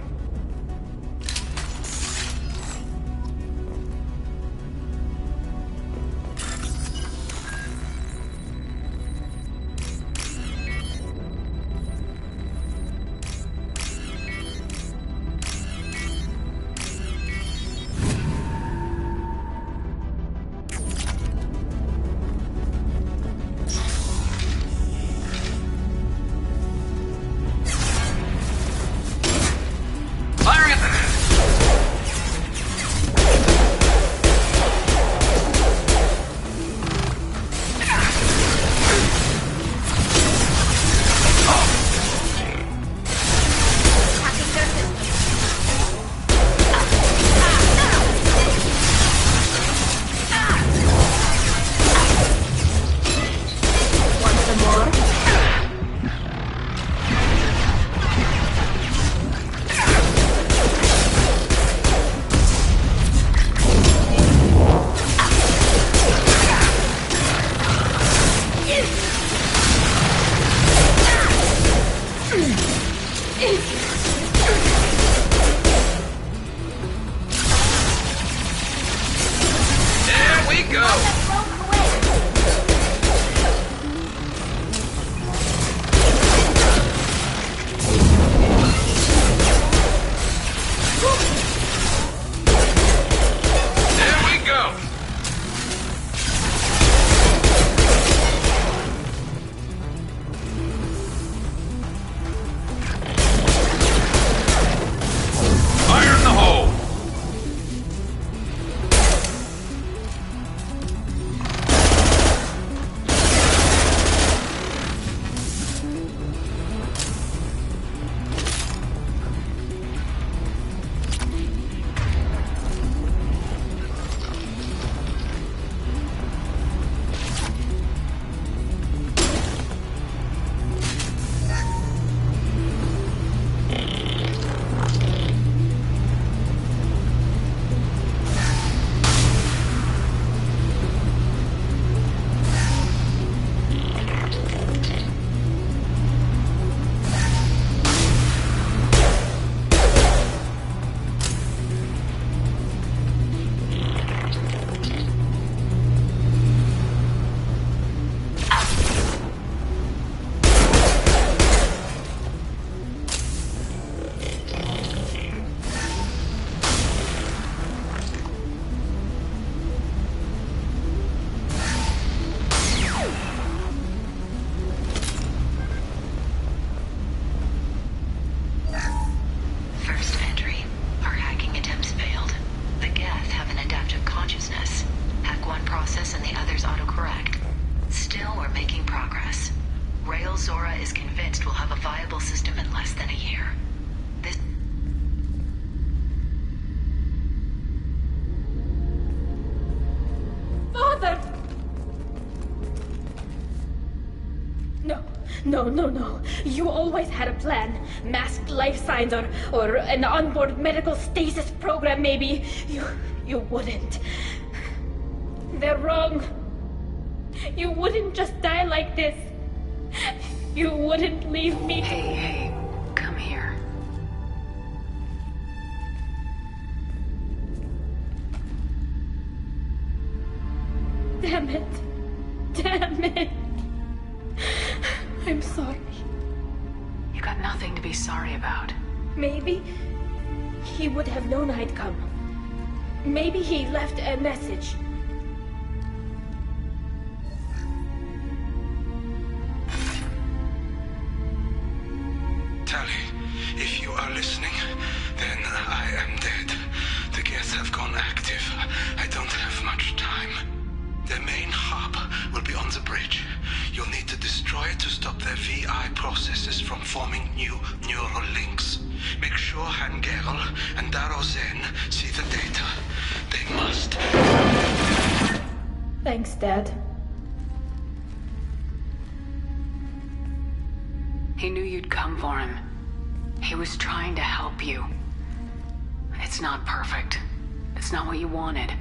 No. You always had a plan. Masked life signs or an onboard medical stasis program, maybe. You wouldn't. They're wrong. You wouldn't just die like this. You wouldn't leave me. Hey, come here. Damn it. I'm sorry. You got nothing to be sorry about. Maybe he would have known I'd come. Maybe he left a message. Tally, if you are listening, then I am dead. The Geth have gone active. I don't have much time. Their main hub will be on the bridge. You'll need to destroy it to stop their VI processes from forming new neural links. Make sure Hangerl and Daro Zen see the data. They must. Thanks, Dad. He knew you'd come for him. He was trying to help you. It's not perfect. It's not what you wanted.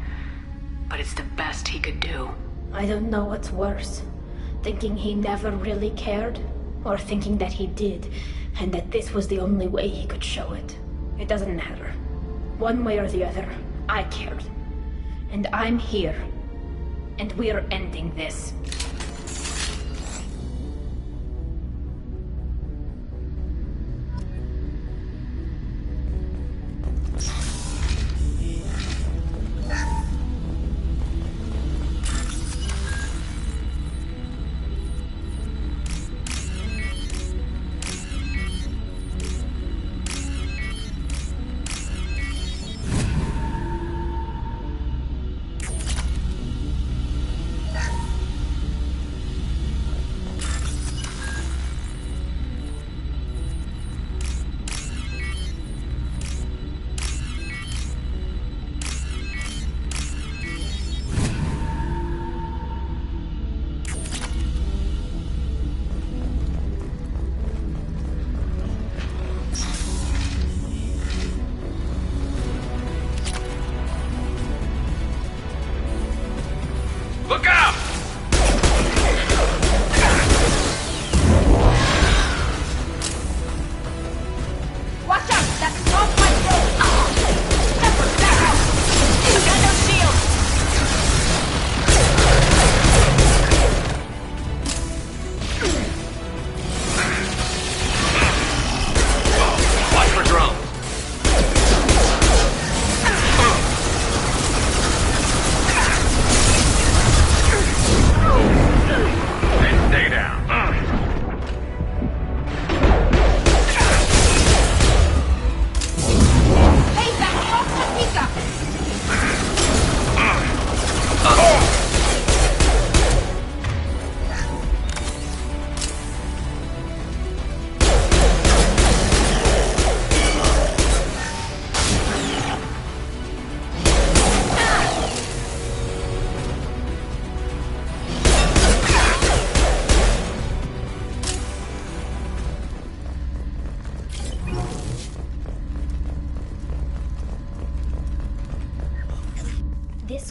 But it's the best he could do. I don't know what's worse. Thinking he never really cared, or thinking that he did, and that this was the only way he could show it. It doesn't matter. One way or the other, I cared. And I'm here. And we're ending this.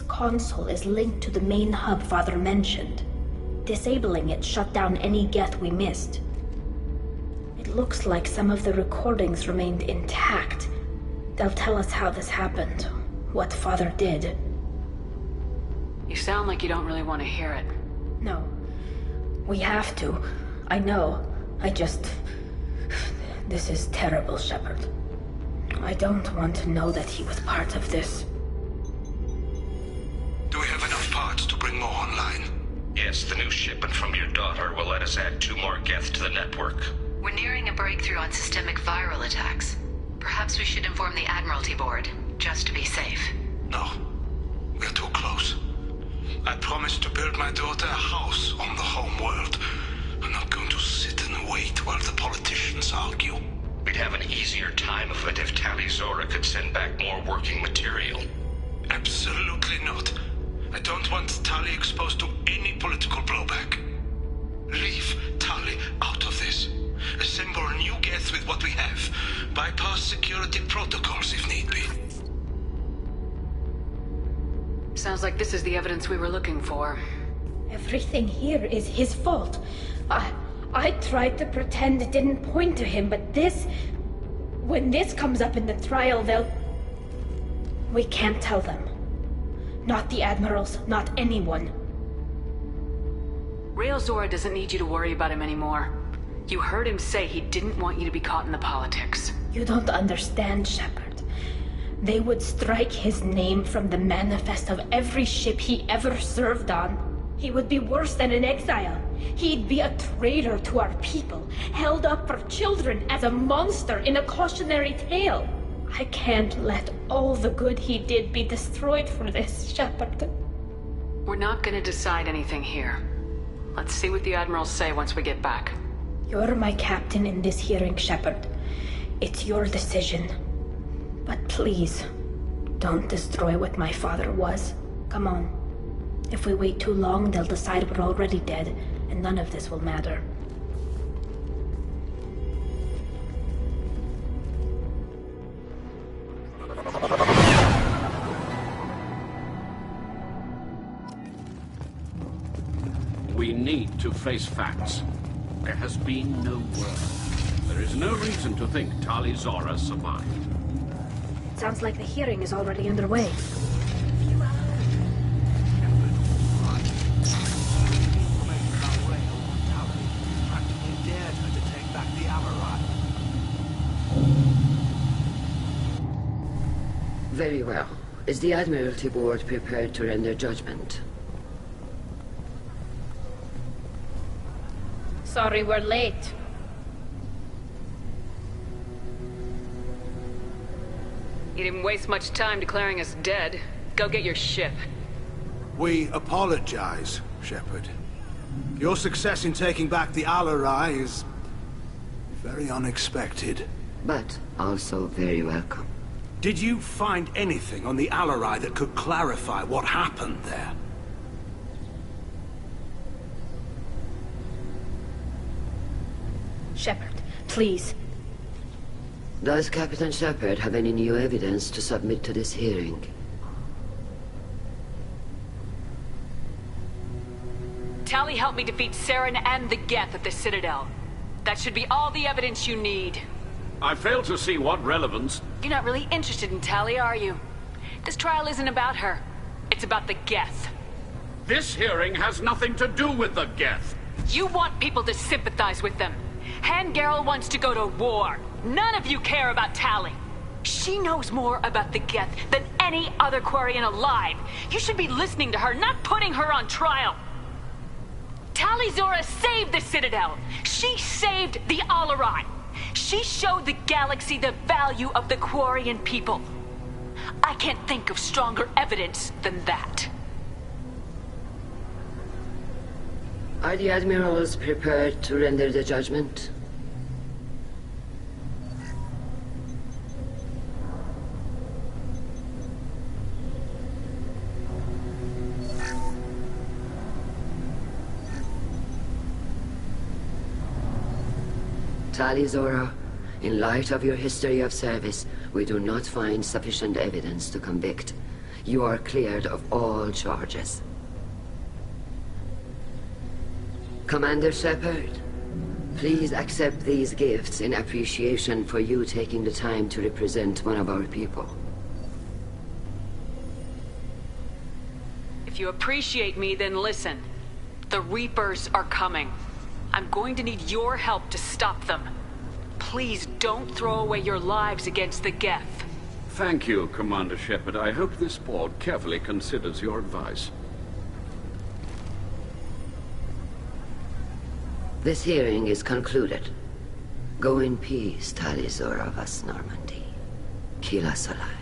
Console is linked to the main hub Father mentioned. Disabling it shut down any Geth we missed. It looks like some of the recordings remained intact. They'll tell us how this happened, what Father did. You sound like you don't really want to hear it. No. We have to. I know. This is terrible, Shepard. I don't want to know that he was part of this. Do we have enough parts to bring more online? Yes, the new shipment from your daughter will let us add 2 more Geth to the network. We're nearing a breakthrough on systemic viral attacks. Perhaps we should inform the Admiralty Board, just to be safe. No. We're too close. I promised to build my daughter a house on the home world. I'm not going to sit and wait while the politicians argue. We'd have an easier time of it if Tali Zora could send back more working material. Absolutely not. I don't want Tali exposed to any political blowback. Leave Tali out with what we have. Bypass security protocols if need be. Sounds like this is the evidence we were looking for. Everything here is his fault. I tried to pretend it didn't point to him, but this... When this comes up in the trial, they'll... We can't tell them. Not the Admirals, not anyone. Rael Zora doesn't need you to worry about him anymore. You heard him say he didn't want you to be caught in the politics. You don't understand, Shepard. They would strike his name from the manifest of every ship he ever served on. He would be worse than an exile. He'd be a traitor to our people, held up for children as a monster in a cautionary tale. I can't let all the good he did be destroyed for this, Shepard. We're not gonna decide anything here. Let's see what the Admirals say once we get back. You're my captain in this hearing, Shepard. It's your decision. But please, don't destroy what my father was. Come on. If we wait too long, they'll decide we're already dead, and none of this will matter. We need to face facts. There has been no word. There is no reason to think Tali Zora survived. Sounds like the hearing is already underway. Very well. Is the Admiralty Board prepared to render judgment? Sorry we're late. You didn't waste much time declaring us dead. Go get your ship. We apologize, Shepard. Your success in taking back the Alarai is very unexpected. But also very welcome. Did you find anything on the Alarai that could clarify what happened there? Shepard, please. Does Captain Shepard have any new evidence to submit to this hearing? Tali helped me defeat Saren and the Geth at the Citadel. That should be all the evidence you need. I fail to see what relevance... You're not really interested in Tali, are you? This trial isn't about her. It's about the Geth. This hearing has nothing to do with the Geth. You want people to sympathize with them. Hangarel wants to go to war. None of you care about Tali. She knows more about the Geth than any other Quarian alive. You should be listening to her, not putting her on trial. Tali Zora saved the Citadel. She saved the Alarai. She showed the galaxy the value of the Quarian people. I can't think of stronger evidence than that. Are the Admirals prepared to render the judgment? Tali Zora, in light of your history of service, we do not find sufficient evidence to convict. You are cleared of all charges. Commander Shepard, please accept these gifts in appreciation for you taking the time to represent one of our people. If you appreciate me, then listen. The Reapers are coming. I'm going to need your help to stop them. Please don't throw away your lives against the Geth. Thank you, Commander Shepard. I hope this board carefully considers your advice. This hearing is concluded. Go in peace, Tali Zora Vas Normandy. Kila Salai.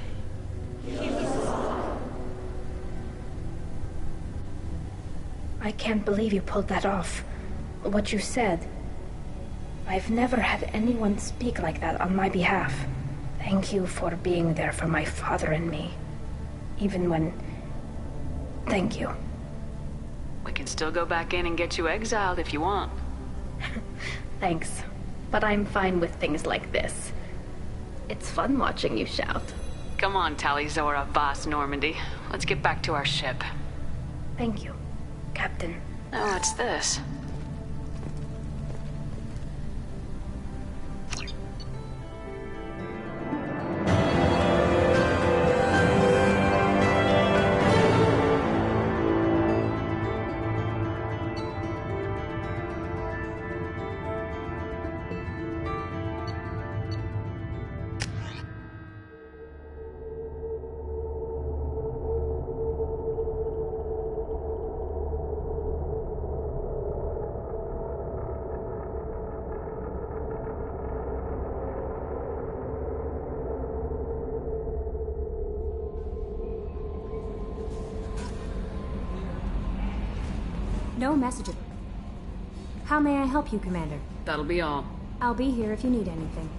I can't believe you pulled that off. What you said. I've never had anyone speak like that on my behalf. Thank you for being there for my father and me. Even when... Thank you. We can still go back in and get you exiled if you want. Thanks. but I'm fine with things like this. It's fun watching you shout. Come on, Tali Zora, Voss Normandy. Let's get back to our ship. Thank you, Captain. Oh, what's this? No messages. How may I help you, Commander? That'll be all. I'll be here if you need anything.